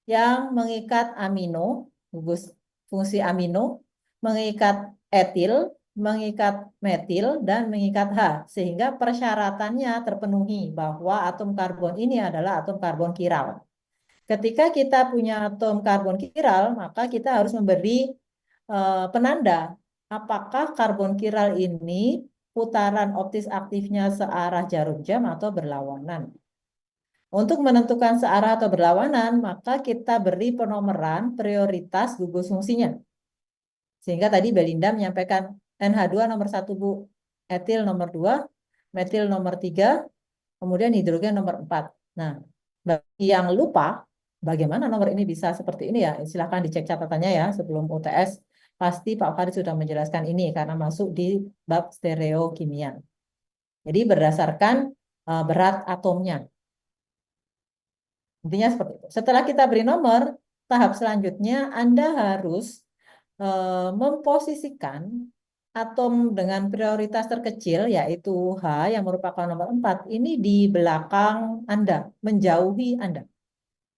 yang mengikat amino, gugus fungsi amino, mengikat etil, mengikat metil, dan mengikat H. Sehingga persyaratannya terpenuhi bahwa atom karbon ini adalah atom karbon kiral. Ketika kita punya atom karbon kiral, maka kita harus memberi penanda apakah karbon kiral ini putaran optis aktifnya searah jarum jam atau berlawanan. Untuk menentukan searah atau berlawanan, maka kita beri penomoran prioritas gugus fungsinya. Sehingga tadi Belinda menyampaikan NH2 nomor 1, Bu. Etil nomor 2, metil nomor 3, kemudian hidrogen nomor 4. Nah, bagi yang lupa, bagaimana nomor ini bisa seperti ini ya? Silahkan dicek catatannya ya sebelum UTS. Pasti Pak Farid sudah menjelaskan ini karena masuk di bab stereokimia. Jadi berdasarkan berat atomnya. Intinya seperti itu. Setelah kita beri nomor, tahap selanjutnya Anda harus memposisikan atom dengan prioritas terkecil, yaitu H yang merupakan nomor 4, ini di belakang Anda, menjauhi Anda.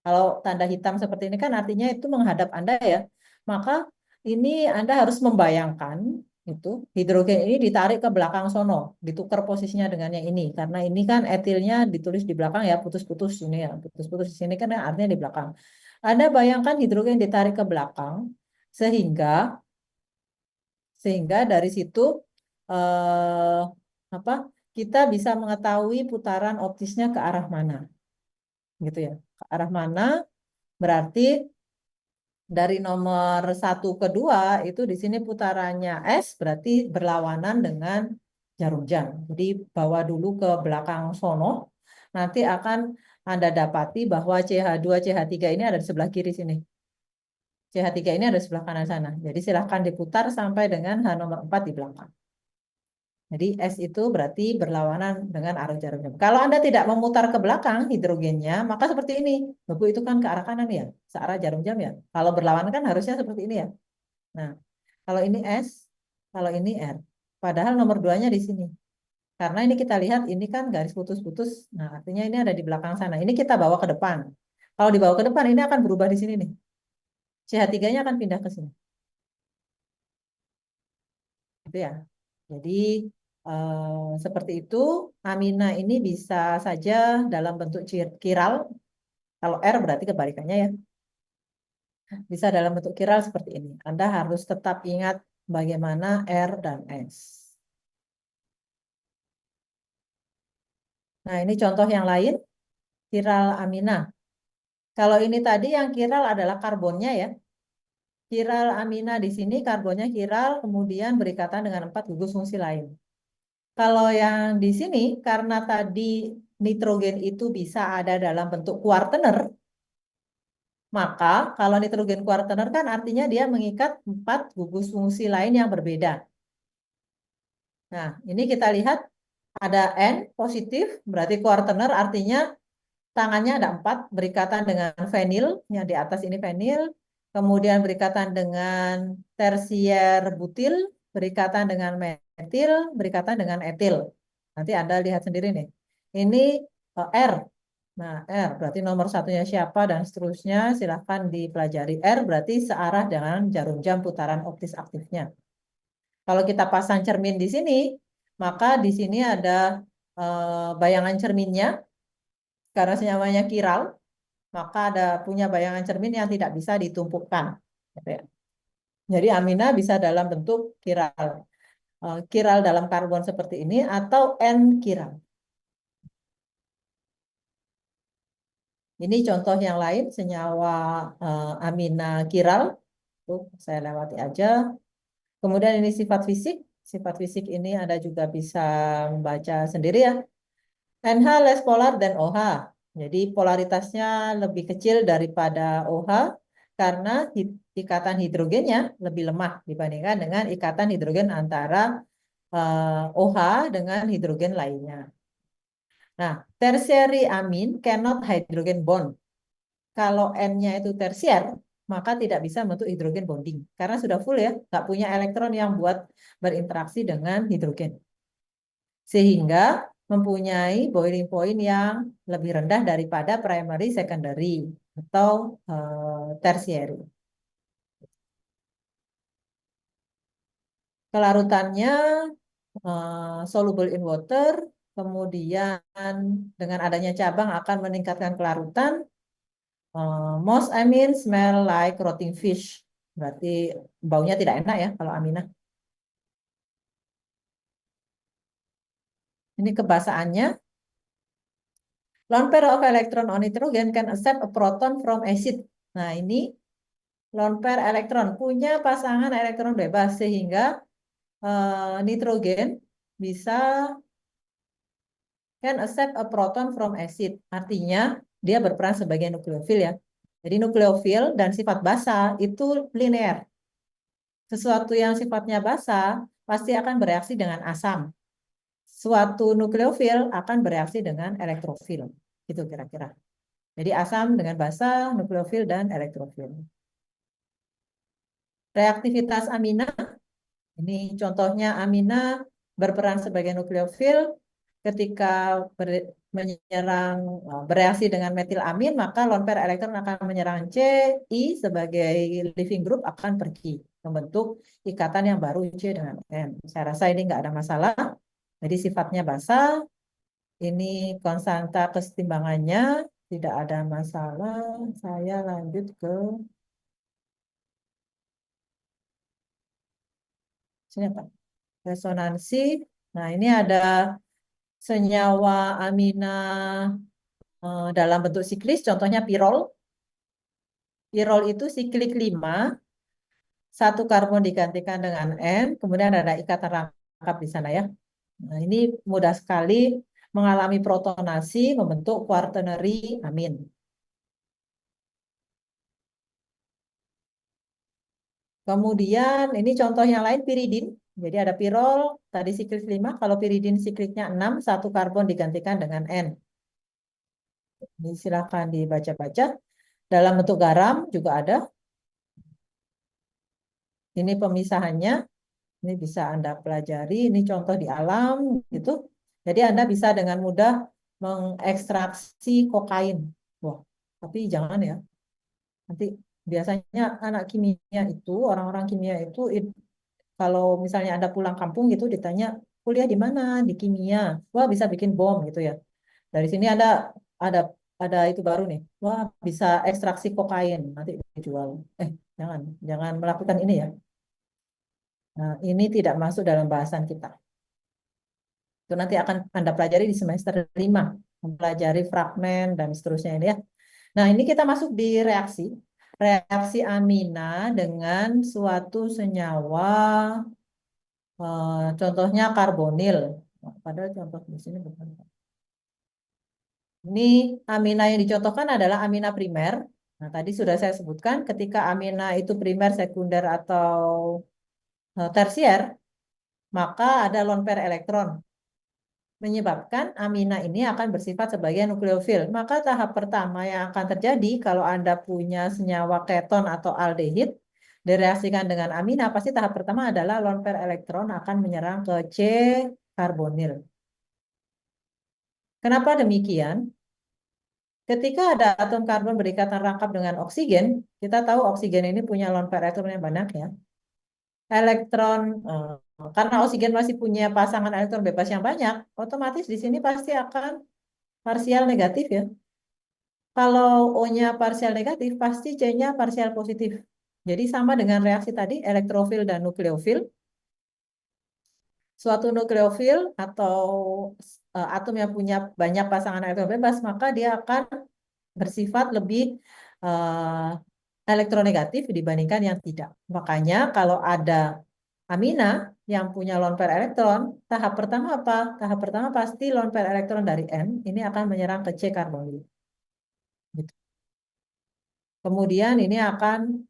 Kalau tanda hitam seperti ini kan artinya itu menghadap Anda ya. Maka ini Anda harus membayangkan itu hidrogen ini ditarik ke belakang sono, ditukar posisinya dengan yang ini. Karena ini kan etilnya ditulis di belakang ya, putus-putus ini ya, putus-putus di sini kan artinya di belakang. Anda bayangkan hidrogen ditarik ke belakang sehingga dari situ eh, apa kita bisa mengetahui putaran optisnya ke arah mana, gitu ya. Ke arah mana berarti dari nomor 1 ke 2 itu di sini putarannya S berarti berlawanan dengan jarum jam. Jadi bawa dulu ke belakang sono, nanti akan Anda dapati bahwa CH2, CH3 ini ada di sebelah kiri sini. CH3 ini ada di sebelah kanan sana. Jadi silahkan diputar sampai dengan H nomor 4 di belakang. Jadi S itu berarti berlawanan dengan arah jarum jam. Kalau Anda tidak memutar ke belakang hidrogennya, maka seperti ini. Buku itu kan ke arah kanan ya, searah jarum jam ya. Kalau berlawanan kan harusnya seperti ini ya. Nah, kalau ini S, kalau ini R. Padahal nomor 2-nya di sini. Karena ini kita lihat ini kan garis putus-putus. Nah, artinya ini ada di belakang sana. Ini kita bawa ke depan. Kalau dibawa ke depan ini akan berubah di sini nih. CH3-nya akan pindah ke sini. Gitu ya. Jadi seperti itu, amina ini bisa saja dalam bentuk kiral. Kalau R berarti kebalikannya ya. Bisa dalam bentuk kiral seperti ini. Anda harus tetap ingat bagaimana R dan S. Nah, ini contoh yang lain, kiral amina. Kalau ini tadi yang kiral adalah karbonnya ya. Kiral amina di sini karbonnya kiral, kemudian berikatan dengan 4 gugus fungsi lain. Kalau yang di sini, karena tadi nitrogen itu bisa ada dalam bentuk kuartener, maka kalau nitrogen kuartener kan artinya dia mengikat 4 gugus fungsi lain yang berbeda. Nah, ini kita lihat ada N positif, berarti kuartener artinya tangannya ada 4, berikatan dengan fenil, yang di atas ini fenil, kemudian berikatan dengan tersier butil, berikatan dengan metil, berikatan dengan etil. Nanti Anda lihat sendiri nih. Ini R. Nah, R berarti nomor 1-nya siapa dan seterusnya silahkan dipelajari. R berarti searah dengan jarum jam putaran optis aktifnya. Kalau kita pasang cermin di sini, maka di sini ada bayangan cerminnya. Karena senyawanya kiral, maka ada punya bayangan cermin yang tidak bisa ditumpukkan. Gitu ya. Jadi amina bisa dalam bentuk kiral. Kiral dalam karbon seperti ini atau N-kiral. Ini contoh yang lain, senyawa amina kiral. Tuh, saya lewati aja. Kemudian ini sifat fisik. Sifat fisik ini Anda juga bisa membaca sendiri ya. NH less polar dan OH. Jadi polaritasnya lebih kecil daripada OH karena ikatan hidrogennya lebih lemah dibandingkan dengan ikatan hidrogen antara OH dengan hidrogen lainnya. Nah, tertiary amin cannot hydrogen bond. Kalau N-nya itu tersier, maka tidak bisa membentuk hidrogen bonding. Karena sudah full ya, nggak punya elektron yang buat berinteraksi dengan hidrogen. Sehingga mempunyai boiling point yang lebih rendah daripada primary, secondary, atau tertiary. Kelarutannya soluble in water, kemudian dengan adanya cabang akan meningkatkan kelarutan. Most amine smell like rotting fish. Berarti baunya tidak enak ya kalau amina. Ini kebasaannya. Lone pair of electron on nitrogen can accept a proton from acid. Nah, ini lone pair elektron punya pasangan elektron bebas sehingga nitrogen bisa can accept a proton from acid. Artinya dia berperan sebagai nukleofil ya. Jadi nukleofil dan sifat basa itu linear. Sesuatu yang sifatnya basa pasti akan bereaksi dengan asam. Suatu nukleofil akan bereaksi dengan elektrofil. Itu kira-kira. Jadi asam dengan basa, nukleofil, dan elektrofil. Reaktivitas amina Ini contohnya amina berperan sebagai nukleofil ketika bereaksi dengan metilamin, maka lone pair elektron akan menyerang C, I sebagai leaving group akan pergi membentuk ikatan yang baru C dengan N. Saya rasa ini nggak ada masalah. Jadi sifatnya basa. Ini konstanta kesetimbangannya tidak ada masalah. Saya lanjut ke sini apa? Resonansi. Nah, ini ada senyawa amina dalam bentuk siklis, contohnya pirol. Pirol itu siklik 5, satu karbon digantikan dengan N, kemudian ada ikatan rangkap di sana ya. Nah, ini mudah sekali mengalami protonasi membentuk quaternary amin. Kemudian ini contoh yang lain piridin. Jadi ada pirol, tadi siklik 5, kalau piridin sikliknya 6, satu karbon digantikan dengan N. Ini silakan dibaca-baca. Dalam bentuk garam juga ada. Ini pemisahannya. Ini bisa Anda pelajari. Ini contoh di alam gitu. Jadi Anda bisa dengan mudah mengekstraksi kokain. Wah, tapi jangan ya. Nanti biasanya anak kimia itu, orang-orang kimia itu kalau misalnya Anda pulang kampung gitu ditanya kuliah di mana? Di kimia. Wah, bisa bikin bom gitu ya. Dari sini ada ada itu baru nih. Wah, bisa ekstraksi kokain nanti dijual. Jangan jangan melakukan ini ya. Nah, ini tidak masuk dalam bahasan kita. Itu nanti akan Anda pelajari di semester 5, mempelajari fragmen dan seterusnya ini ya. Nah, ini kita masuk di reaksi. Reaksi amina dengan suatu senyawa, contohnya karbonil. Padahal contoh di sini bukan. Ini amina yang dicontohkan adalah amina primer. Nah, tadi sudah saya sebutkan ketika amina itu primer, sekunder, atau tersier, maka ada lone pair elektron. Menyebabkan amina ini akan bersifat sebagai nukleofil. Maka tahap pertama yang akan terjadi kalau Anda punya senyawa keton atau aldehid, direaksikan dengan amina, pasti tahap pertama adalah lone pair elektron akan menyerang ke C karbonil. Kenapa demikian? Ketika ada atom karbon berikatan rangkap dengan oksigen, kita tahu oksigen ini punya lone pair elektron yang banyak ya. Elektron, karena oksigen masih punya pasangan elektron bebas yang banyak, otomatis di sini pasti akan parsial negatif ya. Kalau O-nya parsial negatif, pasti C-nya parsial positif. Jadi sama dengan reaksi tadi, elektrofil dan nukleofil. Suatu nukleofil atau atom yang punya banyak pasangan elektron bebas, maka dia akan bersifat lebih elektronegatif dibandingkan yang tidak. Makanya kalau ada amina yang punya lone pair elektron, tahap pertama apa? Tahap pertama pasti lone pair elektron dari N ini akan menyerang ke C karbonil. Gitu. Kemudian ini akan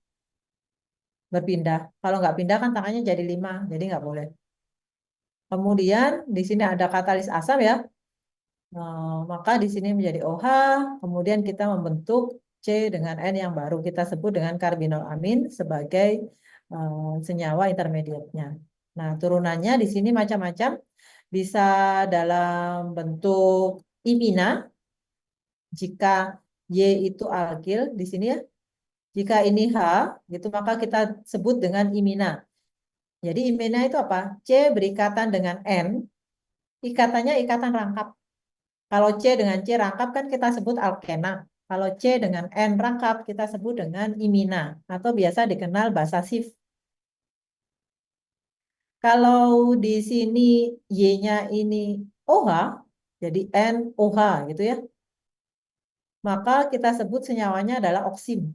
berpindah. Kalau nggak pindah kan tangannya jadi 5, jadi nggak boleh. Kemudian di sini ada katalis asam ya. Maka di sini menjadi OH, kemudian kita membentuk C dengan N yang baru kita sebut dengan karbinolamin sebagai senyawa intermediate-nya. Nah, turunannya di sini macam-macam. Bisa dalam bentuk imina, jika Y itu alkil di sini ya. Jika ini H, gitu maka kita sebut dengan imina. Jadi imina itu apa? C berikatan dengan N, ikatannya ikatan rangkap. Kalau C dengan C rangkap kan kita sebut alkena. Kalau C dengan N rangkap kita sebut dengan imina atau biasa dikenal basasif. Kalau di sini Y-nya ini OH, jadi NOH gitu ya. Maka kita sebut senyawanya adalah oksim.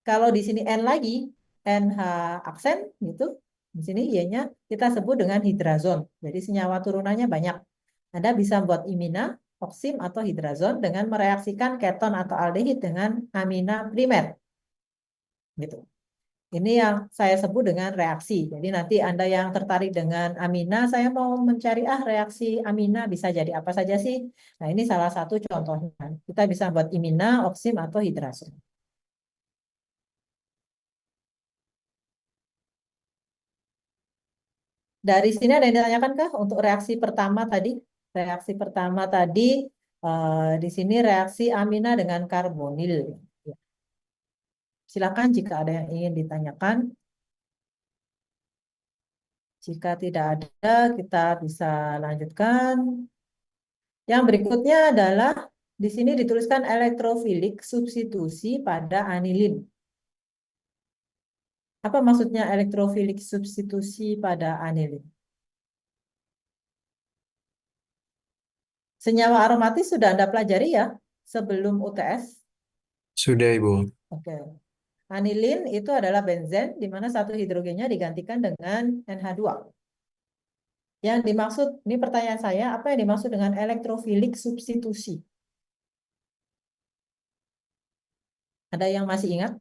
Kalau di sini N lagi, NH aksen gitu. Di sini Y-nya kita sebut dengan hidrazon. Jadi senyawa turunannya banyak. Anda bisa buat imina, oksim, atau hidrazon dengan mereaksikan keton atau aldehid dengan amina primer. Gitu. Ini yang saya sebut dengan reaksi. Jadi nanti Anda yang tertarik dengan amina, saya mau mencari reaksi amina bisa jadi apa saja sih? Nah, ini salah satu contohnya. Kita bisa buat imina, oksim, atau hidrazon. Dari sini ada yang ditanyakan kah untuk reaksi pertama tadi? Reaksi pertama tadi di sini reaksi amina dengan karbonil. Ya. Silakan jika ada yang ingin ditanyakan. Jika tidak ada, kita bisa lanjutkan. Yang berikutnya adalah di sini dituliskan elektrofilik substitusi pada anilin. Apa maksudnya elektrofilik substitusi pada anilin? Senyawa aromatis sudah Anda pelajari ya sebelum UTS. Sudah, Ibu. Oke. Anilin itu adalah benzen di mana satu hidrogennya digantikan dengan NH2. Yang dimaksud, ini pertanyaan saya, apa yang dimaksud dengan elektrofilik substitusi? Ada yang masih ingat?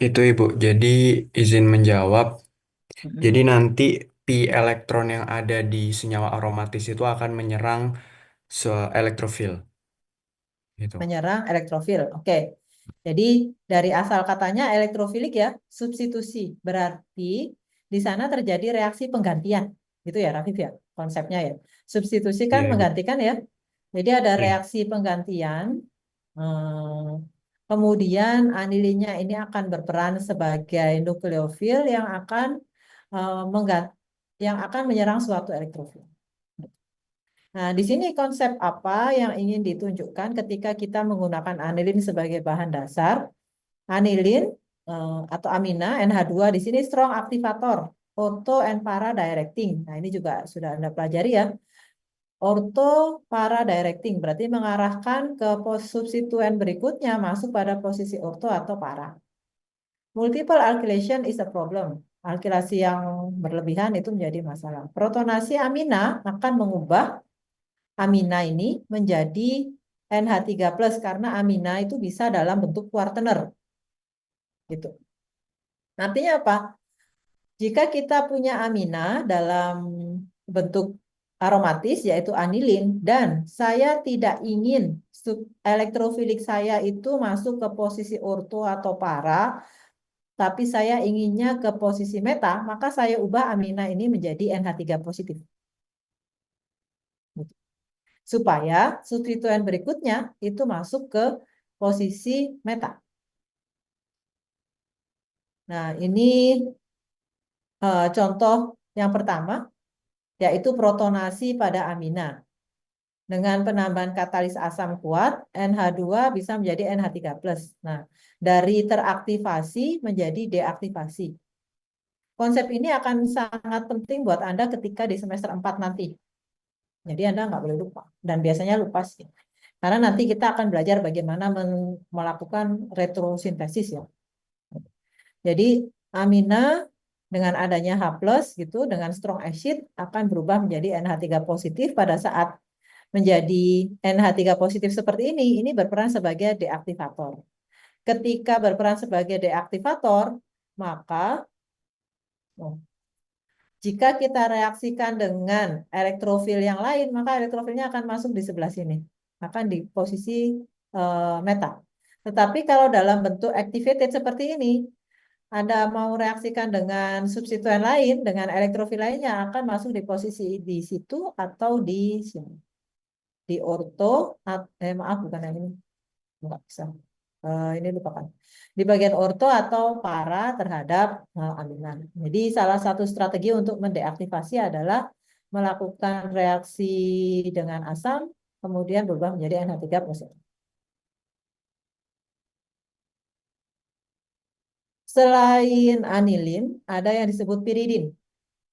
Itu, Ibu. Jadi, izin menjawab. Jadi nanti pi elektron yang ada di senyawa aromatis itu akan menyerang elektrofil. Gitu. Menyerang elektrofil. Oke. Jadi dari asal katanya elektrofilik ya, substitusi. Berarti di sana terjadi reaksi penggantian. Gitu ya, Rafif ya, konsepnya ya. Substitusi kan Iya, Ibu. menggantikan ya. Jadi ada Iya. reaksi penggantian. Kemudian anilinnya ini akan berperan sebagai nukleofil yang akan menyerang suatu elektrofil. Nah, di sini konsep apa yang ingin ditunjukkan ketika kita menggunakan anilin sebagai bahan dasar? Anilin atau amina NH2 di sini strong aktivator, ortho and para directing. Nah, ini juga sudah Anda pelajari ya. Ortho para directing berarti mengarahkan ke substituen berikutnya masuk pada posisi ortho atau para. Multiple alkylation is a problem. Alkilasi yang berlebihan itu menjadi masalah. Protonasi amina akan mengubah amina ini menjadi NH3+ karena amina itu bisa dalam bentuk kuartener. Gitu. Artinya apa? Jika kita punya amina dalam bentuk aromatis yaitu anilin dan saya tidak ingin elektrofilik saya itu masuk ke posisi ortho atau para, tapi saya inginnya ke posisi meta, maka saya ubah amina ini menjadi NH3 positif. Gitu. Supaya substituen berikutnya itu masuk ke posisi meta. Nah, ini contoh yang pertama, yaitu protonasi pada amina. Dengan penambahan katalis asam kuat, NH2 bisa menjadi NH3+. Nah, dari teraktivasi menjadi deaktivasi. Konsep ini akan sangat penting buat Anda ketika di semester 4 nanti. Jadi Anda nggak boleh lupa. Dan biasanya lupa sih. Karena nanti kita akan belajar bagaimana melakukan retrosintesis ya. Jadi amina dengan adanya H+ gitu, dengan strong acid akan berubah menjadi NH3 positif pada saat menjadi NH3 positif seperti ini berperan sebagai deaktivator. Ketika berperan sebagai deaktivator, maka jika kita reaksikan dengan elektrofil yang lain, maka elektrofilnya akan masuk di sebelah sini, akan di posisi meta. Tetapi kalau dalam bentuk activated seperti ini, Anda mau reaksikan dengan substituen lain, dengan elektrofil lainnya akan masuk di posisi di situ atau di sini. Di orto, maaf bukan yang ini, nggak bisa. Ini lupakan. Di bagian orto atau para terhadap aminan. Jadi salah satu strategi untuk mendeaktivasi adalah melakukan reaksi dengan asam, kemudian berubah menjadi NH3+. Selain anilin, ada yang disebut piridin.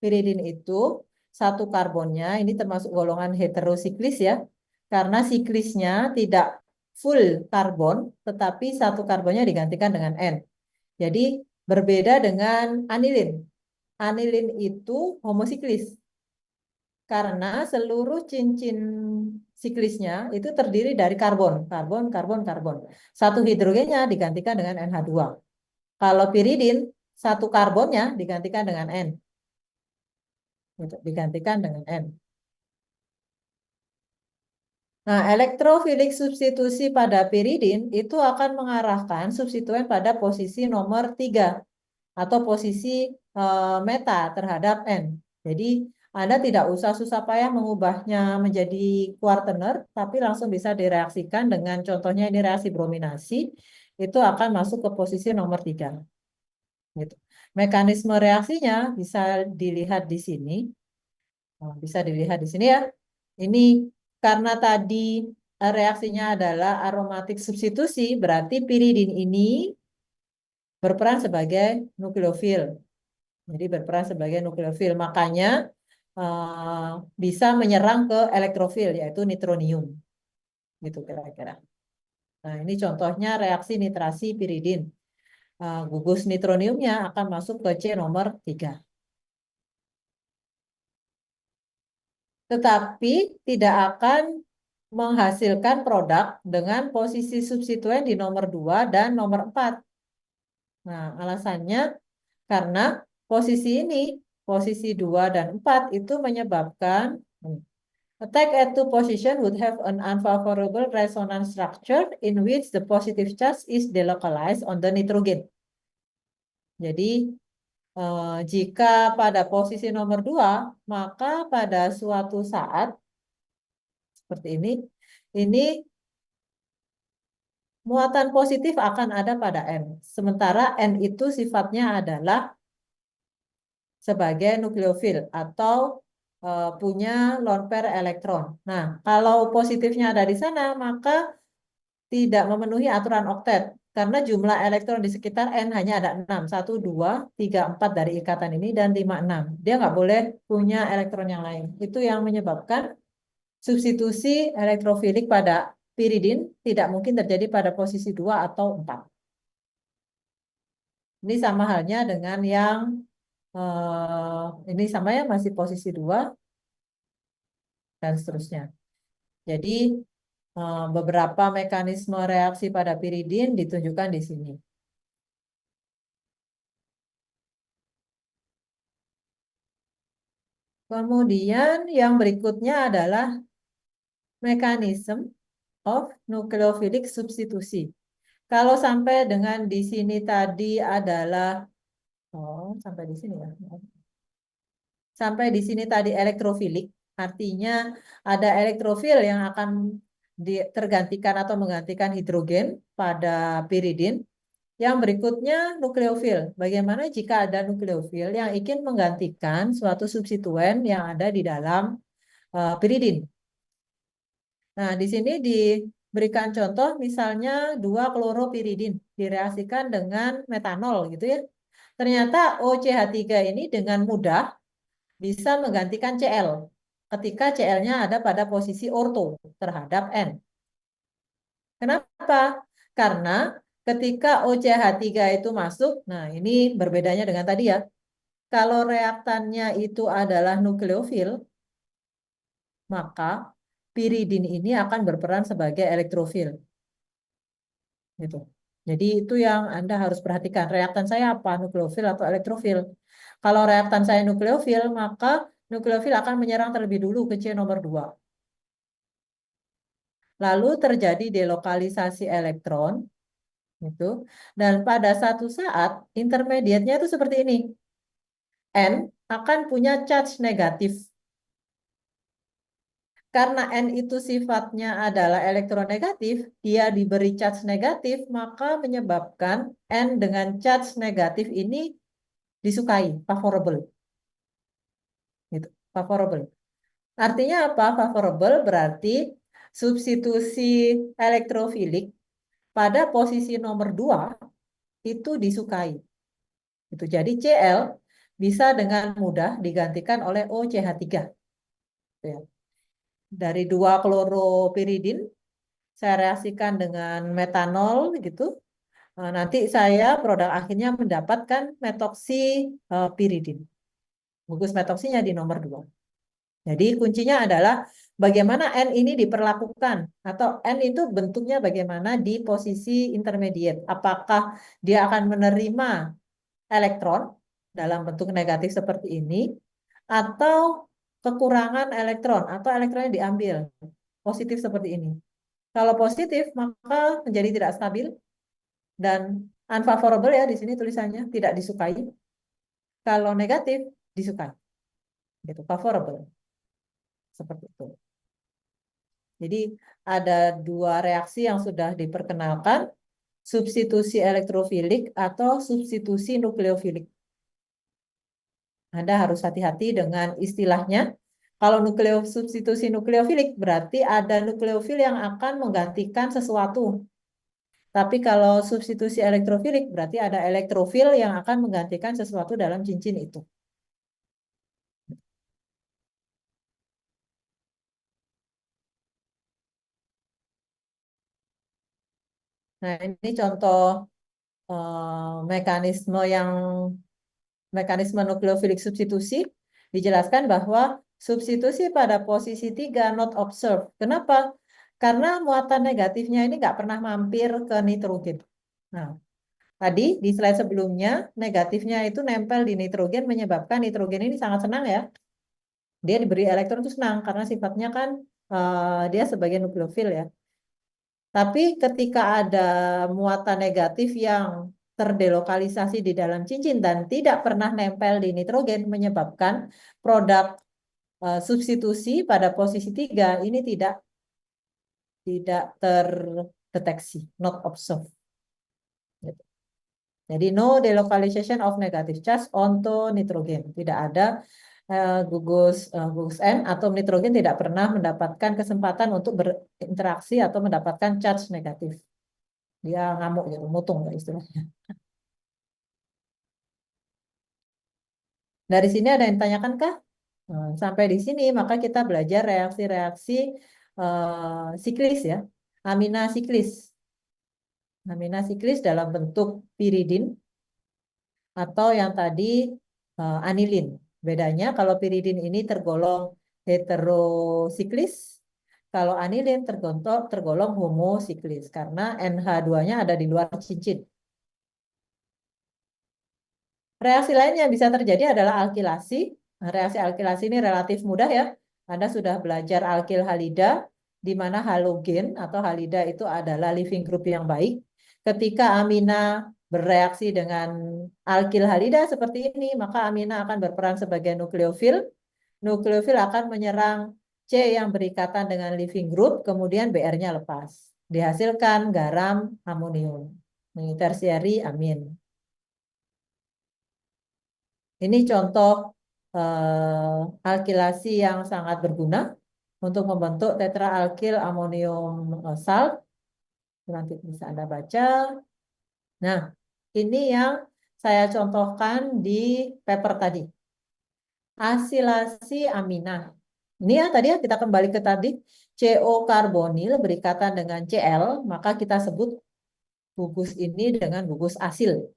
Piridin itu satu karbonnya, ini termasuk golongan heterosiklis ya, karena siklisnya tidak full karbon, tetapi satu karbonnya digantikan dengan N. Jadi berbeda dengan anilin. Anilin itu homosiklis, karena seluruh cincin siklisnya itu terdiri dari karbon, karbon, karbon, karbon. Satu hidrogennya digantikan dengan NH2. Kalau piridin, satu karbonnya digantikan dengan N. Digantikan dengan N. Nah, elektrofilik substitusi pada piridin itu akan mengarahkan substituen pada posisi nomor 3. atau posisi meta terhadap N. Jadi Anda tidak usah susah payah mengubahnya menjadi kuartener, tapi langsung bisa direaksikan dengan contohnya ini reaksi brominasi, itu akan masuk ke posisi nomor 3. Gitu. Mekanisme reaksinya bisa dilihat di sini. Bisa dilihat di sini ya. Ini karena tadi reaksinya adalah aromatik substitusi, berarti piridin ini berperan sebagai nukleofil. Jadi berperan sebagai nukleofil. Makanya bisa menyerang ke elektrofil, yaitu nitronium. Gitu kira-kira. Nah, ini contohnya reaksi nitrasi piridin. Gugus nitroniumnya akan masuk ke C nomor 3. Tetapi tidak akan menghasilkan produk dengan posisi substituen di nomor 2 dan nomor 4. Nah, alasannya karena posisi ini, posisi 2 dan 4 itu menyebabkan attack at two position would have an unfavorable resonance structure in which the positive charge is delocalized on the nitrogen. Jadi, jika pada posisi nomor 2, maka pada suatu saat seperti ini muatan positif akan ada pada N. Sementara N itu sifatnya adalah sebagai nukleofil atau punya lone pair elektron. Nah, kalau positifnya ada di sana, maka tidak memenuhi aturan oktet. Karena jumlah elektron di sekitar N hanya ada 6. 1, 2, 3, 4 dari ikatan ini dan 5, 6. Dia nggak boleh punya elektron yang lain. Itu yang menyebabkan substitusi elektrofilik pada piridin tidak mungkin terjadi pada posisi 2 atau 4. Ini sama halnya dengan yang ini sama ya, masih posisi 2 dan seterusnya. Jadi beberapa mekanisme reaksi pada piridin ditunjukkan di sini. Kemudian yang berikutnya adalah mekanisme of nucleophilic substitusi. Kalau sampai dengan di sini tadi adalah sampai di sini ya. Sampai di sini tadi elektrofilik, artinya ada elektrofil yang akan tergantikan atau menggantikan hidrogen pada piridin. Yang berikutnya nukleofil. Bagaimana jika ada nukleofil yang ingin menggantikan suatu substituen yang ada di dalam piridin? Nah, di sini diberikan contoh misalnya 2-kloropiridin direaksikan dengan metanol gitu ya. Ternyata OCH3 ini dengan mudah bisa menggantikan Cl ketika Cl-nya ada pada posisi orto terhadap N. Kenapa? Karena ketika OCH3 itu masuk, nah ini berbedanya dengan tadi ya. Kalau reaktannya itu adalah nukleofil, maka piridin ini akan berperan sebagai elektrofil. Gitu. Jadi itu yang Anda harus perhatikan. Reaktan saya apa? Nukleofil atau elektrofil? Kalau reaktan saya nukleofil, maka nukleofil akan menyerang terlebih dulu ke C nomor 2. Lalu terjadi delokalisasi elektron. Gitu. Dan pada satu saat, intermediate-nya itu seperti ini. N akan punya charge negatif. Karena N itu sifatnya adalah elektronegatif, dia diberi charge negatif, maka menyebabkan N dengan charge negatif ini disukai, favorable. Gitu, favorable. Artinya apa? Favorable berarti substitusi elektrofilik pada posisi nomor 2 itu disukai. Itu jadi Cl bisa dengan mudah digantikan oleh OCH3. Ya. Dari 2-kloropiridin saya reaksikan dengan metanol gitu. Nanti saya produk akhirnya mendapatkan metoksipiridin. Gugus metoksinya di nomor 2. Jadi kuncinya adalah bagaimana N ini diperlakukan atau N itu bentuknya bagaimana di posisi intermediate. Apakah dia akan menerima elektron dalam bentuk negatif seperti ini atau kekurangan elektron atau elektronnya diambil positif seperti ini. Kalau positif maka menjadi tidak stabil dan Unfavorable ya di sini tulisannya, tidak disukai. Kalau negatif, disukai. Gitu, favorable. Seperti itu. Jadi ada dua reaksi yang sudah diperkenalkan, substitusi elektrofilik atau substitusi nukleofilik. Anda harus hati-hati dengan istilahnya. Kalau substitusi nukleofilik berarti ada nukleofil yang akan menggantikan sesuatu. Tapi kalau substitusi elektrofilik berarti ada elektrofil yang akan menggantikan sesuatu dalam cincin itu. Nah, ini contoh mekanisme nukleofilik substitusi. Dijelaskan bahwa substitusi pada posisi 3 not observed. Kenapa? Karena muatan negatifnya ini nggak pernah mampir ke nitrogen. Nah, tadi di slide sebelumnya, negatifnya itu nempel di nitrogen, menyebabkan nitrogen ini sangat senang ya. Dia diberi elektron itu senang, karena sifatnya kan dia sebagai nukleofil ya. Tapi ketika ada muatan negatif yang terdelokalisasi di dalam cincin dan tidak pernah nempel di nitrogen, menyebabkan produk substitusi pada posisi 3 ini tidak terdeteksi, not observed. Jadi no delocalization of negative charge onto nitrogen. Tidak ada gugus N atau nitrogen tidak pernah mendapatkan kesempatan untuk berinteraksi atau mendapatkan charge negatif. Dia ngamuk gitu, mutung ya istilahnya. Dari sini ada yang tanyakan kah? Sampai di sini maka kita belajar reaksi-reaksi siklis ya. Amina siklis. Amina siklis dalam bentuk piridin atau yang tadi anilin. Bedanya kalau piridin ini tergolong heterosiklis, kalau anilin tergolong homosiklis karena NH2-nya ada di luar cincin. Reaksi lain yang bisa terjadi adalah alkilasi. Reaksi alkilasi ini relatif mudah ya. Anda sudah belajar alkil halida, di mana halogen atau halida itu adalah living group yang baik. Ketika amina bereaksi dengan alkil halida seperti ini, maka amina akan berperan sebagai nukleofil. Nukleofil akan menyerang C yang berikatan dengan living group, kemudian Br-nya lepas. Dihasilkan garam amonium. Ini tersieri amin. Ini contoh alkilasi yang sangat berguna untuk membentuk tetraalkil amonium salt. Nanti bisa Anda baca. Nah, ini yang saya contohkan di paper tadi. Asilasi aminah. Ini ya tadi ya kita kembali ke tadi. CO karbonil berikatan dengan Cl, maka kita sebut gugus ini dengan gugus asil.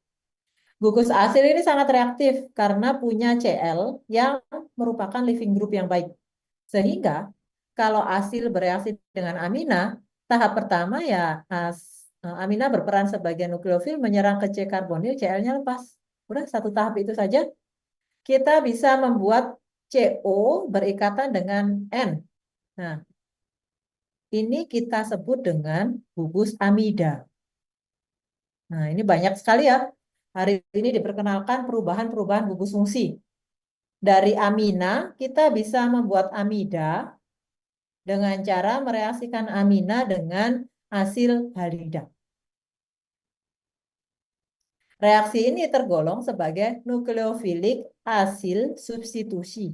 Gugus asil ini sangat reaktif karena punya Cl yang merupakan living group yang baik. Sehingga kalau asil bereaksi dengan amina, tahap pertama ya amina berperan sebagai nukleofil menyerang ke C karbonil, Cl-nya lepas. Udah satu tahap itu saja. Kita bisa membuat CO berikatan dengan N. Nah, ini kita sebut dengan gugus amida. Nah, ini banyak sekali ya. Hari ini diperkenalkan perubahan-perubahan gugus fungsi. Dari amina, kita bisa membuat amida dengan cara mereaksikan amina dengan asil halida. Reaksi ini tergolong sebagai nukleofilik asil substitusi.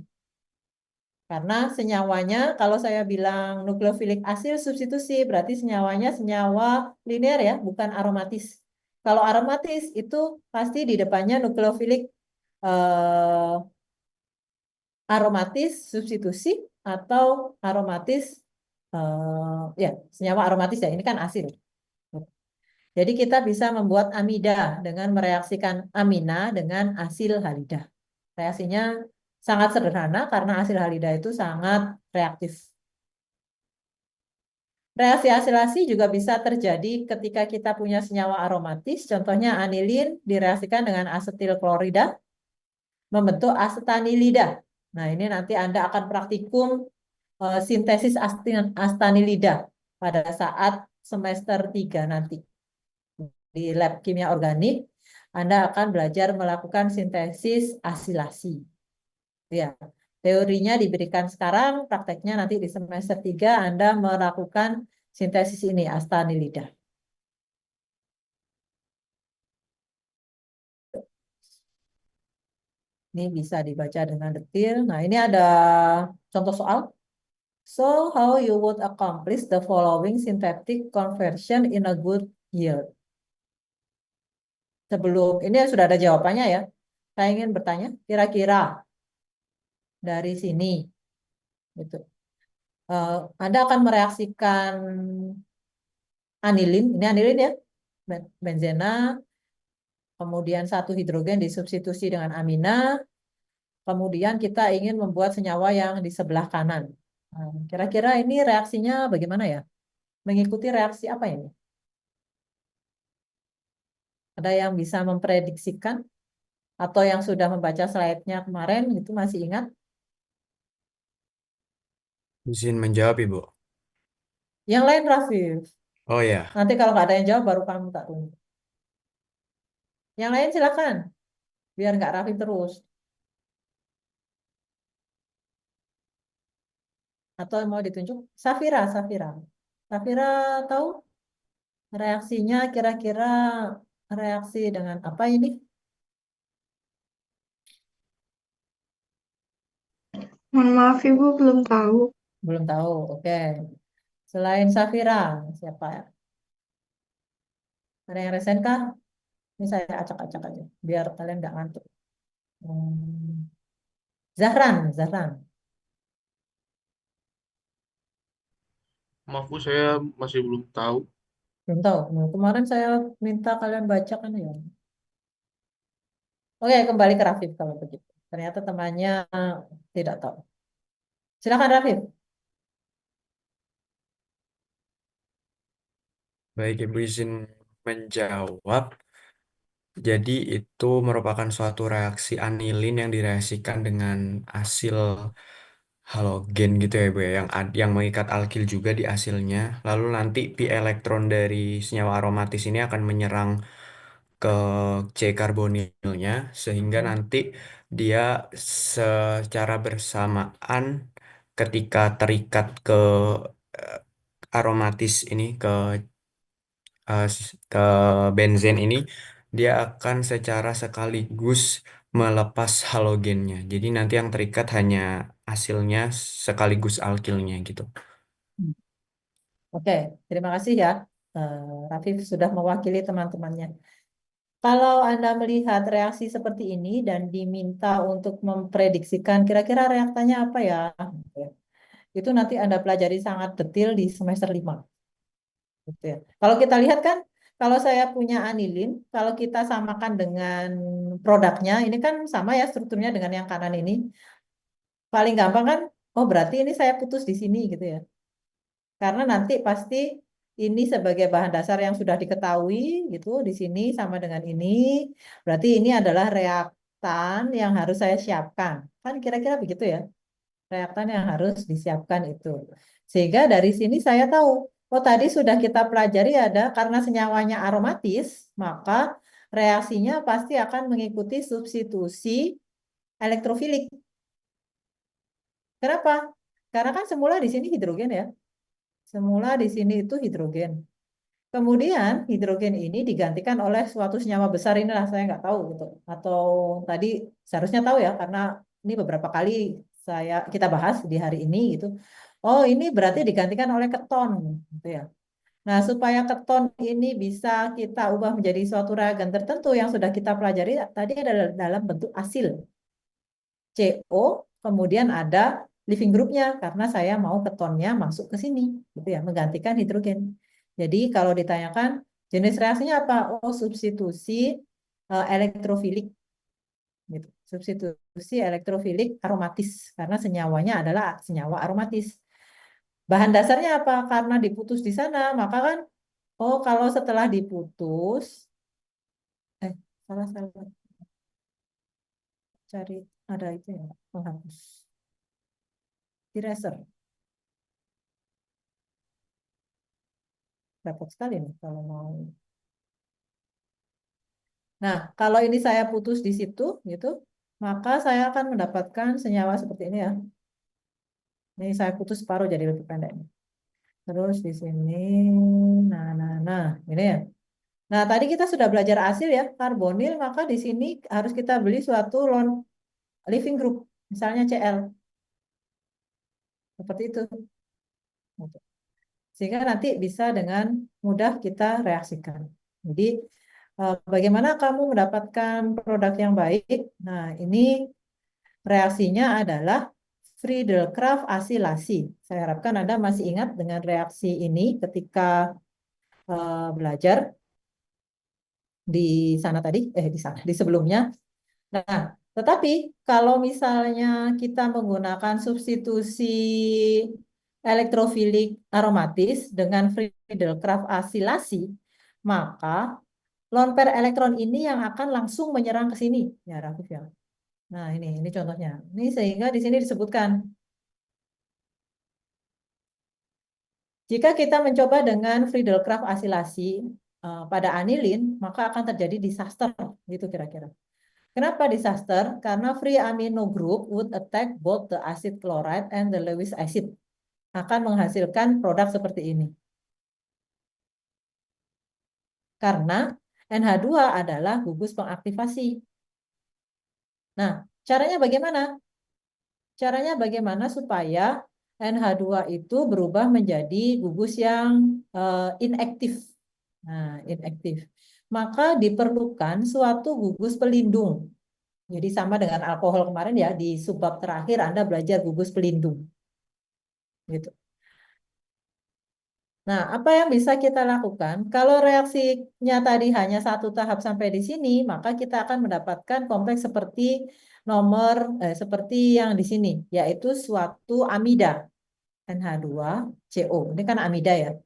Karena senyawanya, kalau saya bilang nukleofilik asil substitusi, berarti senyawanya senyawa linear ya, bukan aromatis. Kalau aromatis itu pasti di depannya nukleofilik aromatis substitusi atau aromatis ya senyawa aromatis ya, ini kan asil. Jadi kita bisa membuat amida dengan mereaksikan amina dengan asil halida. Reaksinya sangat sederhana karena asil halida itu sangat reaktif. Reaksi asilasi juga bisa terjadi ketika kita punya senyawa aromatis, contohnya anilin direaksikan dengan asetil klorida, membentuk asetanilida. Nah, ini nanti Anda akan praktikum sintesis astanilida pada saat semester 3 nanti. di lab kimia organik, Anda akan belajar melakukan sintesis asilasi. Ya, teorinya diberikan sekarang, prakteknya nanti di semester 3 Anda melakukan sintesis ini, astanilida. Ini bisa dibaca dengan detail. Nah, ini ada contoh soal. So, how you would accomplish the following synthetic conversion in a good yield? Sebelum ini sudah ada jawabannya ya. Saya ingin bertanya, kira-kira dari sini, gitu. Anda akan mereaksikan anilin, ini anilin ya, benzena, kemudian satu hidrogen disubstitusi dengan amina, kemudian kita ingin membuat senyawa yang di sebelah kanan. Kira-kira ini reaksinya bagaimana ya? Mengikuti reaksi apa ini? Ada yang bisa memprediksikan? Atau yang sudah membaca slide-nya kemarin, itu masih ingat? Izin menjawab, Ibu. Yang lain, Rafif. Oh ya, Nanti kalau nggak ada yang jawab, baru kamu tak tunggu. Yang lain silakan, biar nggak Rafif terus. Atau mau ditunjuk? Safira, Safira. Safira tahu reaksinya kira-kira reaksi dengan apa ini? Mohon maaf Ibu, belum tahu. Belum tahu, oke. Selain Safira, siapa ya? Ada yang resen kah? Ini saya acak-acak aja, biar kalian nggak ngantuk. Zahran, Zahran. Maaf Bu, saya masih belum tahu. Belum tahu. Nah, kemarin saya minta kalian baca kan ya. Oke, kembali ke Rafif kalau begitu. Ternyata temannya tidak tahu. Silakan Rafif. baik Ibu izin menjawab. Jadi itu merupakan suatu reaksi anilin yang direaksikan dengan asil halogen gitu ya Bu ya, yang mengikat alkil juga di asilnya. Lalu nanti pi elektron dari senyawa aromatis ini akan menyerang ke C karbonilnya sehingga nanti dia secara bersamaan ketika terikat ke eh, aromatis ini ke benzen ini dia akan secara sekaligus melepas halogennya. Jadi nanti yang terikat hanya hasilnya sekaligus alkilnya gitu. Oke, terima kasih ya. Rafif sudah mewakili teman-temannya. Kalau Anda melihat reaksi seperti ini dan diminta untuk memprediksikan kira-kira reaktanya apa ya, itu nanti Anda pelajari sangat detail di semester 5. Gitu ya. Kalau kita lihat kan, kalau saya punya anilin, kalau kita samakan dengan produknya, ini kan sama ya strukturnya dengan yang kanan ini. Paling gampang kan, oh berarti ini saya putus di sini gitu ya. Karena nanti pasti ini sebagai bahan dasar yang sudah diketahui gitu, di sini sama dengan ini. Berarti ini adalah reaktan yang harus saya siapkan. Kan kira-kira begitu ya. Reaktan yang harus disiapkan itu. Sehingga dari sini saya tahu, oh tadi sudah kita pelajari ada karena senyawanya aromatis, maka reaksinya pasti akan mengikuti substitusi elektrofilik. Kenapa? Karena kan semula di sini hidrogen ya. Semula di sini itu hidrogen. Kemudian hidrogen ini digantikan oleh suatu senyawa besar inilah saya nggak tahu gitu. Atau tadi seharusnya tahu ya karena ini beberapa kali kita bahas di hari ini gitu. Oh ini berarti digantikan oleh keton gitu ya. Nah supaya keton ini bisa kita ubah menjadi suatu reagen tertentu yang sudah kita pelajari tadi adalah dalam bentuk asil CO, kemudian ada living groupnya karena saya mau ketonnya masuk ke sini gitu ya menggantikan hidrogen. Jadi kalau ditanyakan jenis reaksinya apa? Oh, substitusi elektrofilik gitu. Substitusi elektrofilik aromatis karena senyawanya adalah senyawa aromatis. Bahan dasarnya apa? Karena diputus di sana, maka kan oh kalau setelah diputus salah salah cari ada itu ya penghapus eraser. Repot sekali nih kalau mau Nah, kalau ini saya putus di situ, gitu, maka saya akan mendapatkan senyawa seperti ini ya. Ini saya putus separuh jadi lebih pendek. Terus di sini, nah, ini ya. Nah, tadi kita sudah belajar asil ya, karbonil, maka di sini harus kita beli suatu lone living group, misalnya Cl, seperti itu. Sehingga nanti bisa dengan mudah kita reaksikan. Jadi, bagaimana kamu mendapatkan produk yang baik? Nah, ini reaksinya adalah Friedel-Crafts asilasi. Saya harapkan Anda masih ingat dengan reaksi ini ketika belajar di sana tadi, di sebelumnya. Nah, tetapi kalau misalnya kita menggunakan substitusi elektrofilik aromatis dengan Friedel-Crafts asilasi, maka lone pair elektron ini yang akan langsung menyerang ke sini. Ya, Rafif ya. Nah, ini contohnya. Ini sehingga di sini disebutkan jika kita mencoba dengan Friedel-Crafts asilasi pada anilin, maka akan terjadi disaster, gitu kira-kira. Kenapa disaster? Karena free amino group would attack both the acid chloride and the Lewis acid. Akan menghasilkan produk seperti ini. Karena NH2 adalah gugus pengaktifasi. Nah, caranya bagaimana? Caranya bagaimana supaya NH2 itu berubah menjadi gugus yang inaktif. Nah, inaktif. Maka diperlukan suatu gugus pelindung. Jadi sama dengan alkohol kemarin ya, di subbab terakhir Anda belajar gugus pelindung. Gitu. Nah, apa yang bisa kita lakukan? Kalau reaksinya tadi hanya satu tahap sampai di sini, maka kita akan mendapatkan kompleks seperti yang di sini, yaitu suatu amida NH2CO. Ini kan amida ya.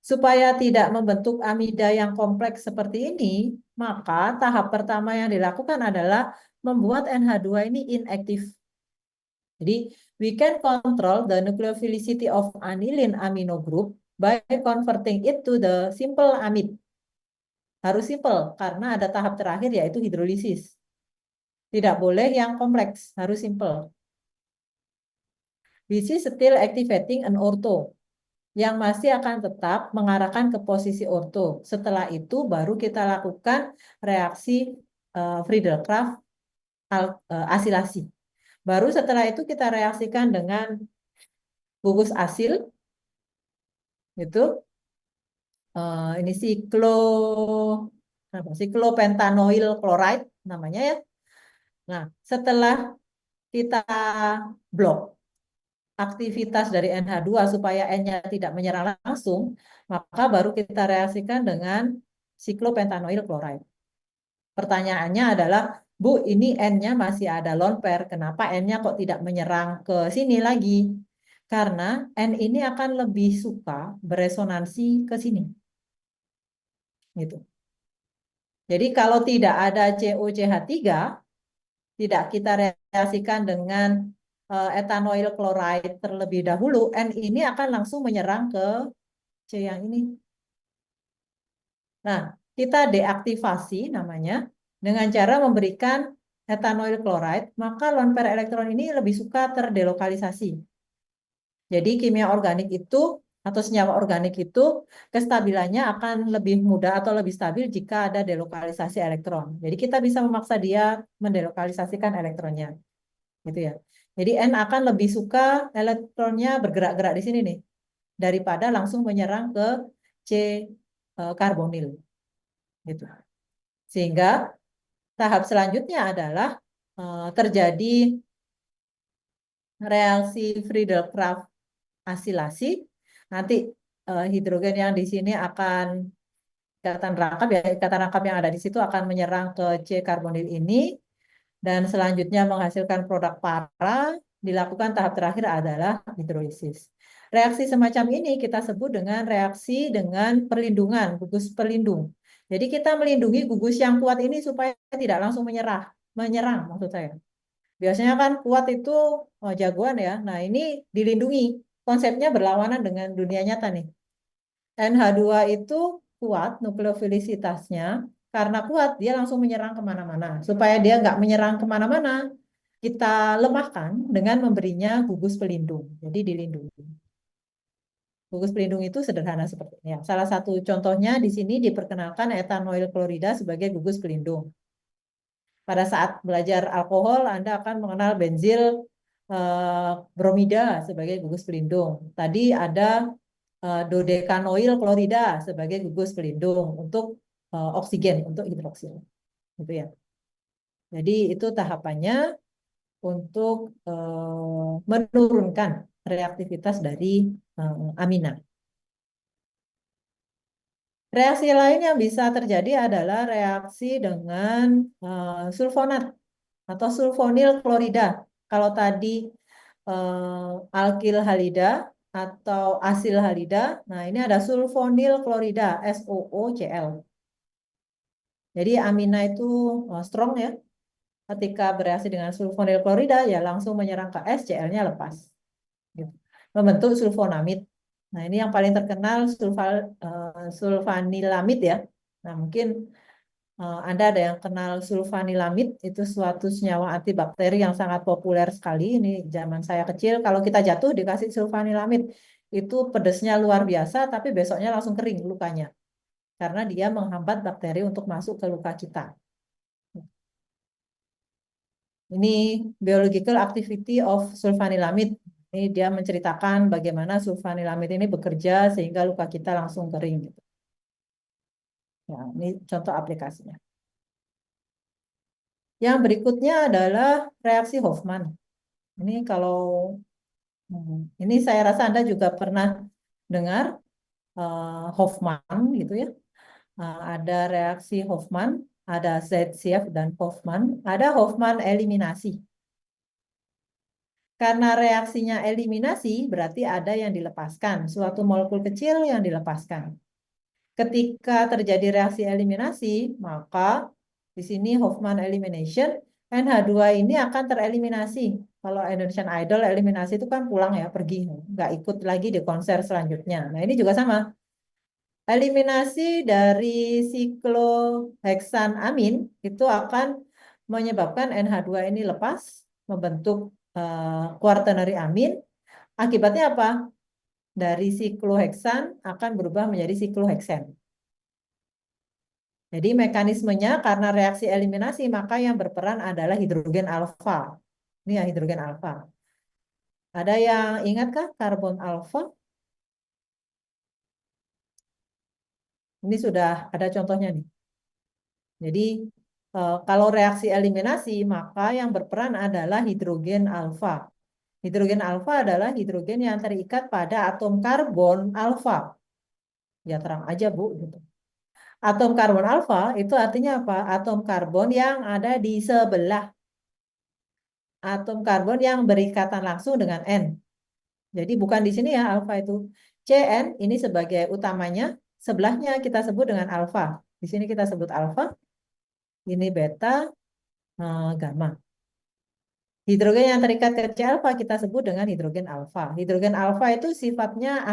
Supaya tidak membentuk amida yang kompleks seperti ini, maka tahap pertama yang dilakukan adalah membuat NH2 ini inaktif. Jadi, we can control the nucleophilicity of aniline amino group by converting it to the simple amide. Harus simple, karena ada tahap terakhir yaitu hidrolisis. Tidak boleh yang kompleks, harus simple. Which is still activating an ortho, yang masih akan tetap mengarahkan ke posisi ortho. Setelah itu baru kita lakukan reaksi Friedel-Crafts asilasi. Baru setelah itu kita reaksikan dengan gugus asil, itu ini siklopentanoil chloride namanya ya. Nah, setelah kita blok aktivitas dari NH2 supaya N-nya tidak menyerang langsung, maka baru kita reaksikan dengan siklopentanoil chloride. Pertanyaannya adalah, Bu, ini N-nya masih ada lone pair, kenapa N-nya kok tidak menyerang ke sini lagi? Karena N ini akan lebih suka beresonansi ke sini. Gitu. Jadi kalau tidak ada COCH3, tidak kita reaksikan dengan etanoil chloride terlebih dahulu, N ini akan langsung menyerang ke C yang ini. Nah, kita deaktivasi namanya dengan cara memberikan etanoil chloride, maka lone pair elektron ini lebih suka terdelokalisasi. Jadi kimia organik itu atau senyawa organik itu kestabilannya akan lebih mudah atau lebih stabil jika ada delokalisasi elektron. Jadi kita bisa memaksa dia mendelokalisasikan elektronnya. Gitu ya. Jadi N akan lebih suka elektronnya bergerak-gerak di sini nih daripada langsung menyerang ke C karbonil. Gitu. Sehingga tahap selanjutnya adalah terjadi reaksi Friedel-Crafts asilasi. Nanti hidrogen yang di sini akan ikatan rangkap yang ada di situ akan menyerang ke C karbonil ini dan selanjutnya menghasilkan produk para. Dilakukan tahap terakhir adalah hidrolisis. Reaksi semacam ini kita sebut dengan reaksi dengan perlindungan, gugus pelindung. Jadi kita melindungi gugus yang kuat ini supaya tidak langsung menyerang maksud saya. Biasanya kan kuat itu jagoan ya. Nah, ini dilindungi. Konsepnya berlawanan dengan dunia nyata nih. NH2 itu kuat nukleofilisitasnya, karena kuat dia langsung menyerang kemana-mana. Supaya dia nggak menyerang kemana-mana, kita lemahkan dengan memberinya gugus pelindung. Jadi dilindungi. Gugus pelindung itu sederhana seperti ini. Salah satu contohnya di sini diperkenalkan etanoil klorida sebagai gugus pelindung. Pada saat belajar alkohol, Anda akan mengenal benzil bromida sebagai gugus pelindung. Tadi ada dodekanoil klorida sebagai gugus pelindung untuk oksigen, untuk hidroksil. Gitu ya. Jadi itu tahapannya untuk menurunkan reaktivitas dari amina. Reaksi lain yang bisa terjadi adalah reaksi dengan sulfonat atau sulfonil klorida. Kalau tadi alkil halida atau asil halida, nah ini ada sulfonil klorida, SOOCl. Jadi amina itu strong ya. Ketika bereaksi dengan sulfonil klorida, ya langsung menyerang ke S, Cl-nya lepas. Gitu. Membentuk sulfonamid. Nah, ini yang paling terkenal sulfanilamid ya. Nah, mungkin Anda ada yang kenal sulfanilamid, itu suatu senyawa antibakteri yang sangat populer sekali. Ini zaman saya kecil, kalau kita jatuh dikasih sulfanilamid, itu pedesnya luar biasa, tapi besoknya langsung kering lukanya. Karena dia menghambat bakteri untuk masuk ke luka kita. Ini biological activity of sulfanilamid. Ini dia menceritakan bagaimana sulfanilamid ini bekerja sehingga luka kita langsung kering. Gitu. Ya, ini contoh aplikasinya. Yang berikutnya adalah reaksi Hoffman. Ini kalau ini saya rasa Anda juga pernah dengar Hoffman gitu ya. Ada reaksi Hoffman, ada ZCF dan Hoffman, ada Hoffman eliminasi. Karena reaksinya eliminasi, berarti ada yang dilepaskan. Suatu molekul kecil yang dilepaskan. Ketika terjadi reaksi eliminasi, maka di sini Hoffman elimination, NH2 ini akan tereliminasi. Kalau Indonesian Idol eliminasi itu kan pulang ya, pergi. Nggak ikut lagi di konser selanjutnya. Nah ini juga sama. Eliminasi dari sikloheksan amin itu akan menyebabkan NH2 ini lepas, membentuk quaternary amin. Akibatnya apa? Dari sikloheksan akan berubah menjadi sikloheksen. Jadi mekanismenya karena reaksi eliminasi, maka yang berperan adalah hidrogen alfa. Ini ya hidrogen alfa. Ada yang ingatkah karbon alfa? Ini sudah ada contohnya nih. Jadi kalau reaksi eliminasi, maka yang berperan adalah hidrogen alfa. Hidrogen alfa adalah hidrogen yang terikat pada atom karbon alfa. Ya terang aja Bu. Gitu. Atom karbon alfa itu artinya apa? Atom karbon yang ada di sebelah atom karbon yang berikatan langsung dengan N. Jadi bukan di sini ya alfa itu. Cn ini sebagai utamanya, sebelahnya kita sebut dengan alfa. Di sini kita sebut alfa, ini beta, gamma. Hidrogen yang terikat ke C alfa kita sebut dengan hidrogen alfa. Hidrogen alfa itu sifatnya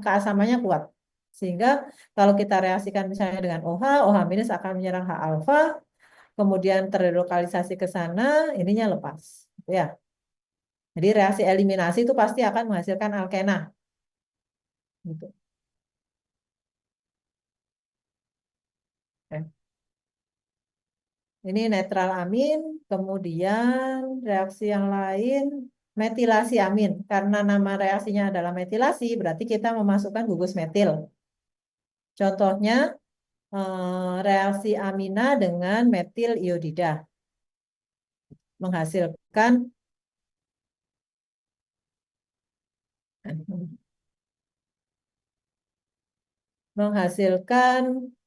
keasamannya kuat. Sehingga kalau kita reaksikan misalnya dengan OH, OH minus akan menyerang H alfa, kemudian terlokalisasi ke sana, ininya lepas. Ya. Jadi reaksi eliminasi itu pasti akan menghasilkan alkena. Gitu. Oke. Ini netral amin, kemudian reaksi yang lain metilasi amin. Karena nama reaksinya adalah metilasi, berarti kita memasukkan gugus metil. Contohnya reaksi amina dengan metil iodida menghasilkan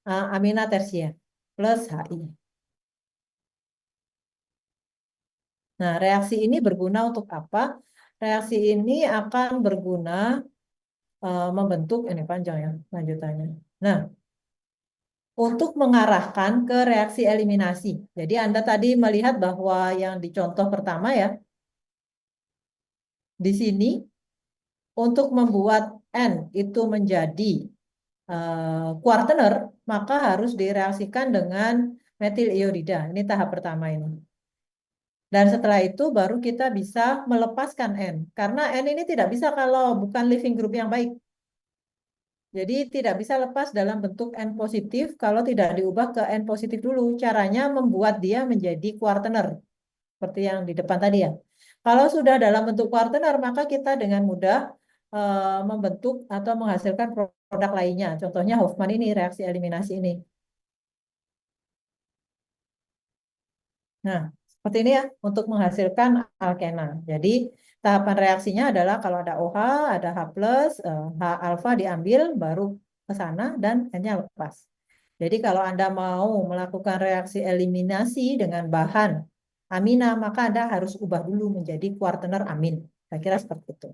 amina tersier plus HI. Nah, reaksi ini berguna untuk apa? Reaksi ini akan berguna membentuk, ini panjang ya lanjutannya. Nah, untuk mengarahkan ke reaksi eliminasi. Jadi Anda tadi melihat bahwa yang di contoh pertama ya, di sini untuk membuat N itu menjadi kuartener, maka harus direaksikan dengan metil iodida. Ini tahap pertama ini. Dan setelah itu baru kita bisa melepaskan N. Karena N ini tidak bisa kalau bukan living group yang baik. Jadi tidak bisa lepas dalam bentuk N positif kalau tidak diubah ke N positif dulu. Caranya membuat dia menjadi kuartener. Seperti yang di depan tadi ya. Kalau sudah dalam bentuk kuartener, maka kita dengan mudah membentuk atau menghasilkan produk lainnya. Contohnya Hofmann ini, reaksi eliminasi ini. Nah, seperti ini ya, untuk menghasilkan alkena. Jadi, tahapan reaksinya adalah kalau ada OH, ada H+, H alfa diambil, baru ke sana, dan N-nya lepas. Jadi, kalau Anda mau melakukan reaksi eliminasi dengan bahan amina, maka Anda harus ubah dulu menjadi kuartener amin. Saya kira seperti itu.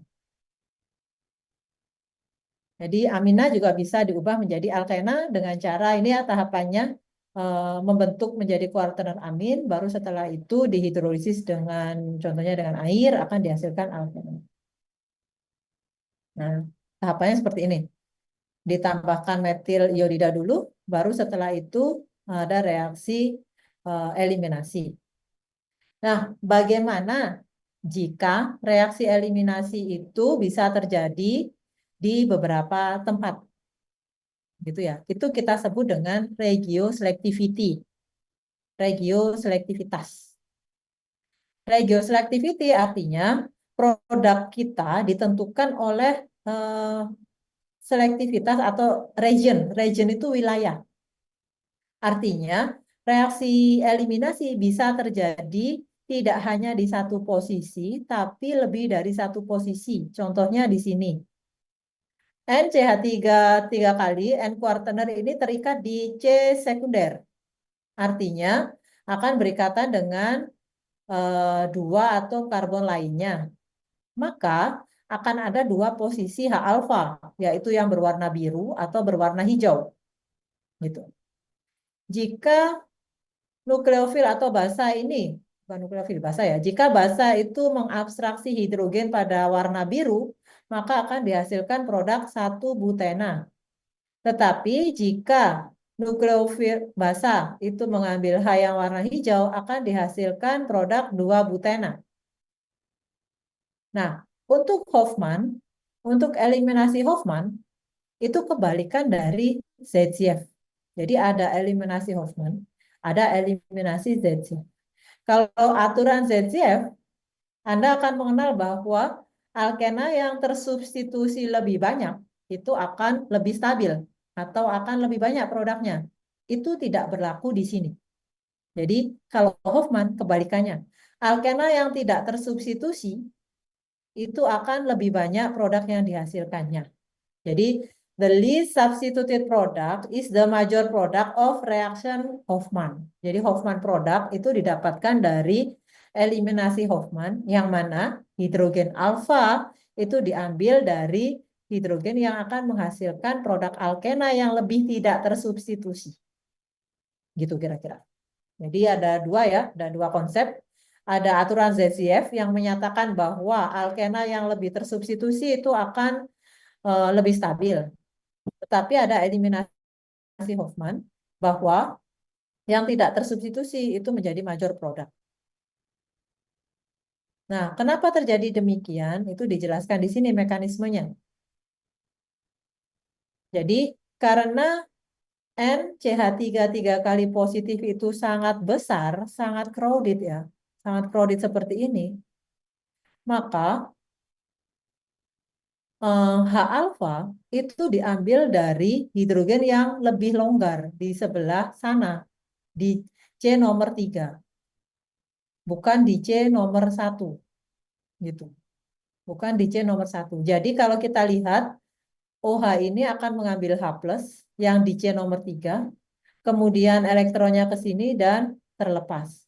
Jadi amina juga bisa diubah menjadi alkena dengan cara ini ya tahapannya membentuk menjadi kuartener amin, baru setelah itu dihidrolisis dengan contohnya dengan air akan dihasilkan alkena. Nah, tahapannya seperti ini. Ditambahkan metil iodida dulu, baru setelah itu ada reaksi eliminasi. Nah, bagaimana jika reaksi eliminasi itu bisa terjadi di beberapa tempat? Gitu ya. Itu kita sebut dengan regioselectivity. Regioselektivitas. Regioselectivity artinya produk kita ditentukan oleh selektivitas atau region. Region itu wilayah. Artinya reaksi eliminasi bisa terjadi tidak hanya di satu posisi, tapi lebih dari satu posisi. Contohnya di sini. NCH3 kali, N kuartener ini terikat di C sekunder. Artinya akan berikatan dengan dua atom karbon lainnya. Maka akan ada dua posisi H alfa, yaitu yang berwarna biru atau berwarna hijau. Gitu. Jika nukleofil atau basa ini, bukan nukleofil, basa ya. Jika basa itu mengabstraksi hidrogen pada warna biru, maka akan dihasilkan produk 1-butena. Tetapi jika nukleofil basa itu mengambil H yang warna hijau, akan dihasilkan produk 2-butena. Nah, untuk Hofmann, untuk eliminasi Hofmann, itu kebalikan dari ZCF. Jadi ada eliminasi Hofmann, ada eliminasi ZCF. Kalau aturan ZCF, Anda akan mengenal bahwa alkena yang tersubstitusi lebih banyak itu akan lebih stabil atau akan lebih banyak produknya. Itu tidak berlaku di sini. Jadi kalau Hofmann kebalikannya, alkena yang tidak tersubstitusi itu akan lebih banyak produk yang dihasilkannya. Jadi the least substituted product is the major product of reaction Hofmann. Jadi Hofmann product itu didapatkan dari eliminasi Hofmann yang mana hidrogen alfa itu diambil dari hidrogen yang akan menghasilkan produk alkena yang lebih tidak tersubstitusi. Gitu kira-kira. Jadi ada dua ya, ada dua konsep. Ada aturan ZCF yang menyatakan bahwa alkena yang lebih tersubstitusi itu akan lebih stabil. Tetapi ada eliminasi Hofmann bahwa yang tidak tersubstitusi itu menjadi major product. Nah, kenapa terjadi demikian? Itu dijelaskan di sini mekanismenya. Jadi, karena NCH3 kali positif itu sangat besar, sangat crowded ya, sangat crowded seperti ini, maka H alfa itu diambil dari hidrogen yang lebih longgar di sebelah sana, di C nomor 3, bukan di C nomor 1, gitu. Bukan di C nomor 1. Jadi kalau kita lihat, OH ini akan mengambil H+, yang di C nomor 3, kemudian elektronnya ke sini dan terlepas.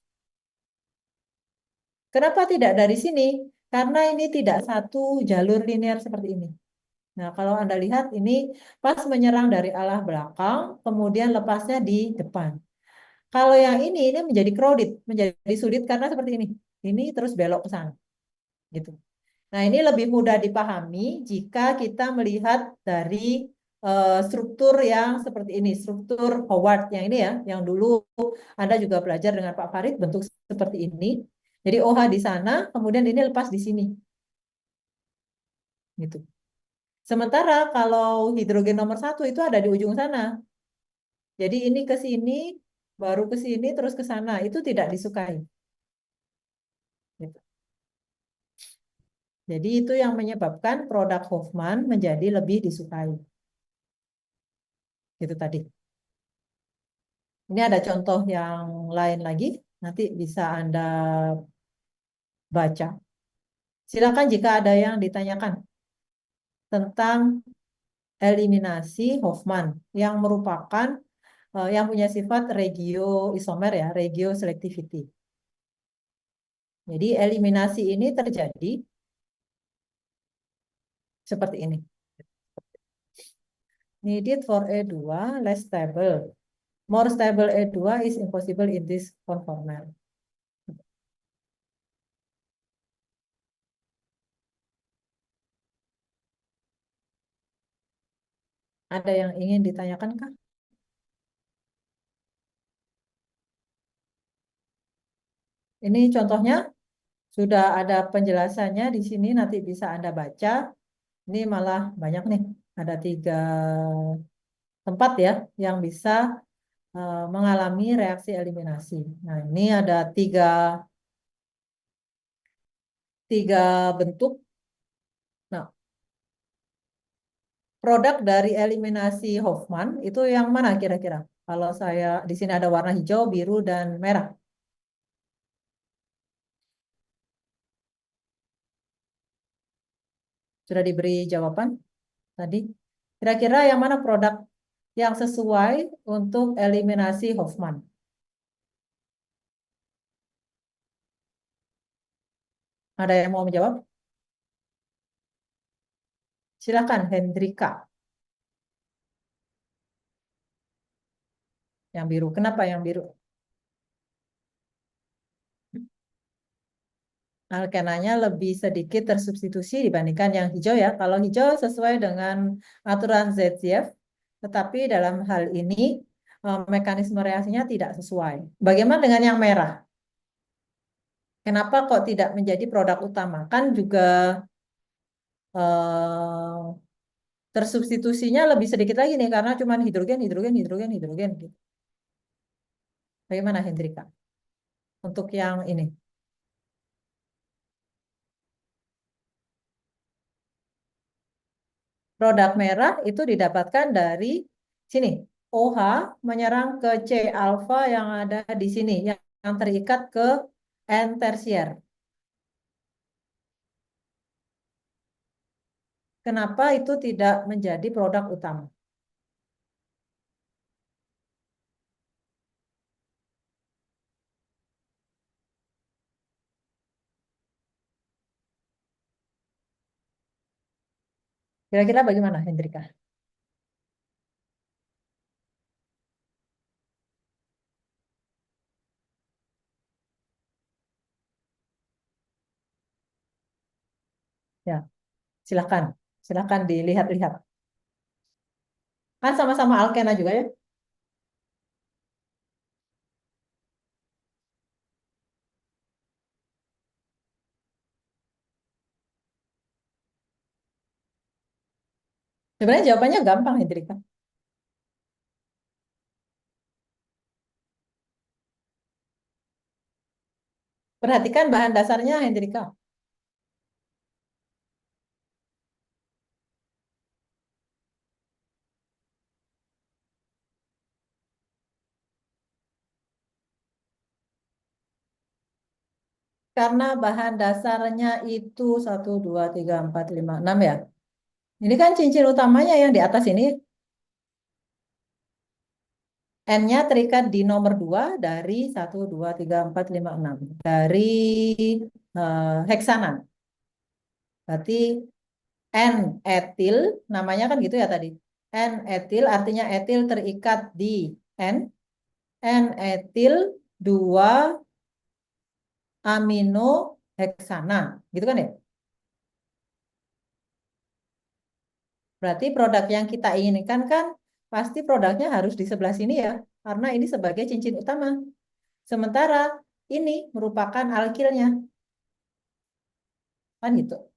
Kenapa tidak dari sini? Karena ini tidak satu jalur linear seperti ini. Nah, kalau Anda lihat ini pas menyerang dari arah belakang, kemudian lepasnya di depan. Kalau yang ini menjadi crowded, menjadi sulit karena seperti ini. Ini terus belok ke sana. Gitu. Nah, ini lebih mudah dipahami jika kita melihat dari struktur yang seperti ini, struktur Howard yang ini ya, yang dulu Anda juga belajar dengan Pak Farid bentuk seperti ini. Jadi OH di sana, kemudian ini lepas di sini. Gitu. Sementara kalau hidrogen nomor 1 itu ada di ujung sana. Jadi ini ke sini, baru ke sini, terus ke sana. Itu tidak disukai. Gitu. Jadi itu yang menyebabkan produk Hofmann menjadi lebih disukai. Gitu tadi. Ini ada contoh yang lain lagi. Nanti bisa Anda baca. Silakan jika ada yang ditanyakan tentang eliminasi Hofmann yang merupakan yang punya sifat regio isomer ya, regio selectivity. Jadi eliminasi ini terjadi seperti ini. Needed for E2 less stable. More stable E2 is impossible in this conformer. Ada yang ingin ditanyakan kah? Ini contohnya sudah ada penjelasannya di sini, nanti bisa Anda baca. Ini malah banyak nih, ada 3 tempat ya yang bisa mengalami reaksi eliminasi. Nah, ini ada tiga bentuk. Nah, produk dari eliminasi Hofmann itu yang mana kira-kira? Kalau saya di sini ada warna hijau, biru, dan merah. Sudah diberi jawaban tadi. Kira-kira yang mana produk yang sesuai untuk eliminasi Hofmann? Ada yang mau menjawab? Silakan, Hendrika. Yang biru. Kenapa yang biru? Alkenanya lebih sedikit tersubstitusi dibandingkan yang hijau ya. Kalau hijau sesuai dengan aturan Zetsiev, tetapi dalam hal ini mekanisme reaksinya tidak sesuai. Bagaimana dengan yang merah? Kenapa kok tidak menjadi produk utama? Kan juga tersubstitusinya lebih sedikit lagi nih karena cuma hidrogen, hidrogen, hidrogen, hidrogen gitu. Bagaimana Hendrika? Untuk yang ini. Produk merah itu didapatkan dari sini. OH menyerang ke C alfa yang ada di sini, yang terikat ke N tersier. Kenapa itu tidak menjadi produk utama? Kira-kira bagaimana, Hendrika? Ya, silakan. Silakan dilihat-lihat. Kan sama-sama alkena juga ya? Sebenarnya jawabannya gampang, Hendrika. Perhatikan bahan dasarnya, Hendrika. Karena bahan dasarnya itu 1, 2, 3, 4, 5, 6 ya. Ini kan cincin utamanya yang di atas ini. N-nya terikat di nomor 2 dari 1, 2, 3, 4, 5, 6. Dari heksanan. Berarti N-etil, namanya kan gitu ya tadi. N-etil artinya etil terikat di N. N-etil 2 amino heksana. Gitu kan ya? Berarti produk yang kita inginkan kan pasti produknya harus di sebelah sini ya, karena ini sebagai cincin utama. Sementara ini merupakan alkilnya, kan gitu.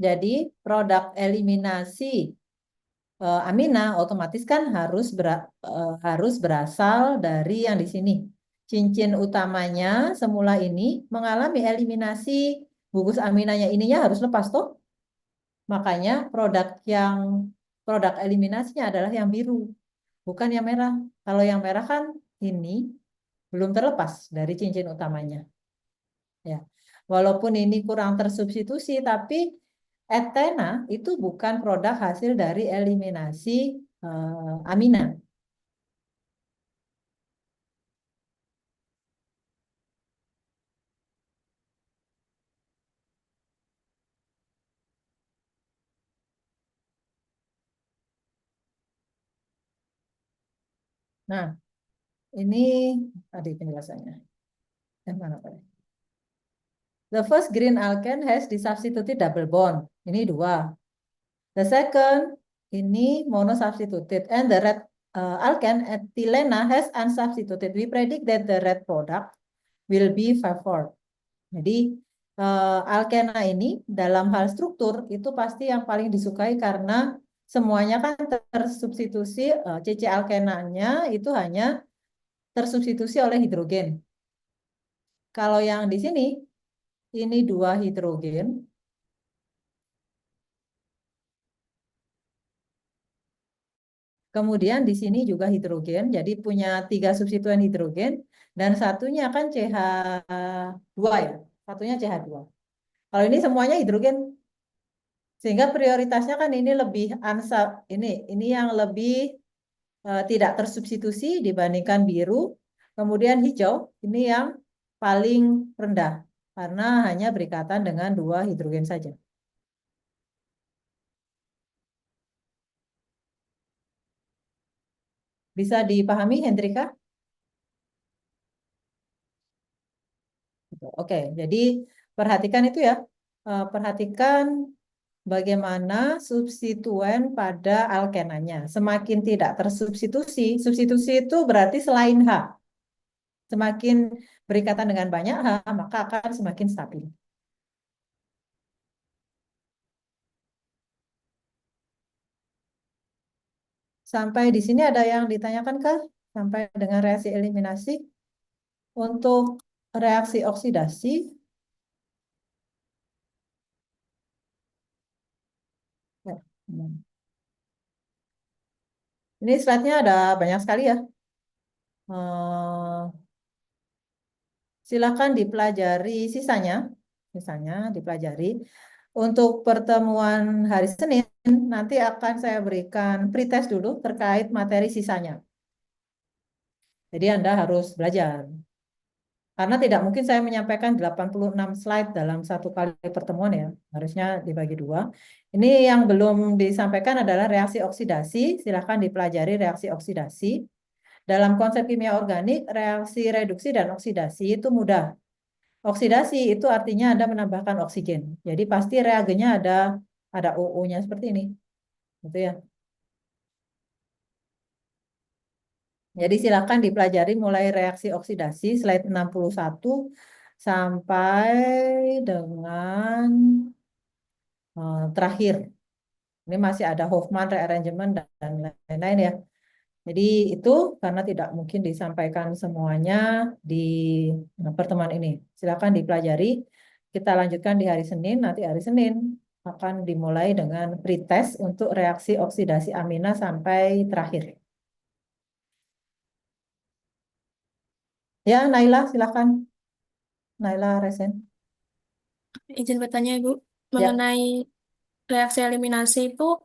Jadi produk eliminasi amina otomatis kan harus berasal dari yang di sini. Cincin utamanya semula ini mengalami eliminasi gugus aminanya ininya harus lepas toh. Makanya produk eliminasinya adalah yang biru, bukan yang merah. Kalau yang merah kan ini belum terlepas dari cincin utamanya. Ya. Walaupun ini kurang tersubstitusi, tapi Etena itu bukan produk hasil dari eliminasi amina. Nah, ini tadi penjelasannya. Mana Pak? The first green alkane has disubstituted double bond. Ini 2. The second, ini monosubstituted. And the red alkane, ethylene, has unsubstituted. We predict that the red product will be favored. Jadi alkena ini dalam hal struktur itu pasti yang paling disukai karena semuanya kan tersubstitusi, CC alkenanya itu hanya tersubstitusi oleh hidrogen. Kalau yang di sini ini 2 hidrogen. Kemudian di sini juga hidrogen, jadi punya 3 substituen hidrogen dan satunya kan CH2 ya, satunya CH2. Kalau ini semuanya hidrogen, sehingga prioritasnya kan ini lebih ini yang lebih tidak tersubstitusi dibandingkan biru. Kemudian hijau ini yang paling rendah karena hanya berikatan dengan 2 hidrogen saja. Bisa dipahami, Hendrika? Oke, jadi perhatikan itu ya. Perhatikan bagaimana substituen pada alkenanya. Semakin tidak tersubstitusi, substitusi itu berarti selain H. Semakin berikatan dengan banyak H, maka akan semakin stabil. Sampai di sini ada yang ditanyakan kah? Sampai dengan reaksi eliminasi. Untuk reaksi oksidasi, ya, ini slide-nya ada banyak sekali ya. Silakan dipelajari sisanya dipelajari. Untuk pertemuan hari Senin, nanti akan saya berikan pretest dulu terkait materi sisanya. Jadi Anda harus belajar. Karena tidak mungkin saya menyampaikan 86 slide dalam satu kali pertemuan ya. Harusnya dibagi 2. Ini yang belum disampaikan adalah reaksi oksidasi. Silakan dipelajari reaksi oksidasi. Dalam konsep kimia organik, reaksi reduksi dan oksidasi itu mudah. Oksidasi itu artinya Anda menambahkan oksigen. Jadi pasti reagennya ada OO-nya seperti ini. Gitu ya. Jadi silakan dipelajari mulai reaksi oksidasi slide 61 sampai dengan terakhir. Ini masih ada Hofmann rearrangement dan lain-lain ya. Jadi itu karena tidak mungkin disampaikan semuanya di pertemuan ini. Silakan dipelajari. Kita lanjutkan di hari Senin. Nanti hari Senin akan dimulai dengan pretest untuk reaksi oksidasi amina sampai terakhir. Ya, Naila, silakan. Naila Resen. Izin bertanya, Ibu, Ya, mengenai reaksi eliminasi itu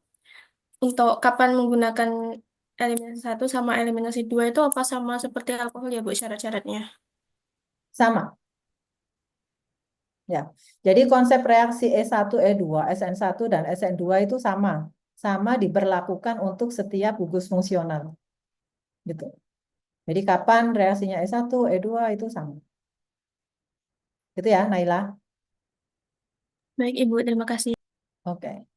untuk kapan menggunakan eliminasi 1 sama eliminasi 2 itu apa sama seperti alkohol ya, Bu, syarat-syaratnya? Sama. Ya, jadi konsep reaksi E1, E2, SN1 dan SN2 itu sama. Sama diberlakukan untuk setiap gugus fungsional. Gitu. Jadi kapan reaksinya E1, E2 itu sama. Itu ya, Naila. Baik, Ibu, terima kasih. Oke.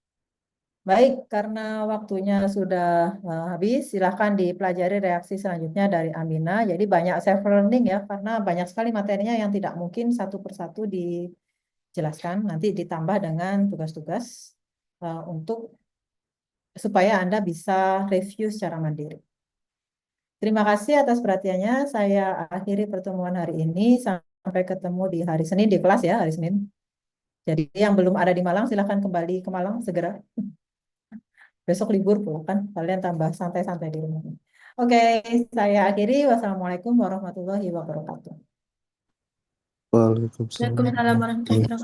Baik, karena waktunya sudah habis, silahkan dipelajari reaksi selanjutnya dari Amina. Jadi banyak self learning ya, karena banyak sekali materinya yang tidak mungkin satu persatu dijelaskan. Nanti ditambah dengan tugas-tugas untuk supaya Anda bisa review secara mandiri. Terima kasih atas perhatiannya. Saya akhiri pertemuan hari ini. Sampai ketemu di hari Senin di kelas ya, hari Senin. Jadi yang belum ada di Malang, silahkan kembali ke Malang segera. Besok libur pula kan, kalian tambah santai-santai di rumah. Oke, saya akhiri. Wassalamualaikum warahmatullahi wabarakatuh. Waalaikumsalam. Waalaikumsalam warahmatullahi wabarakatuh.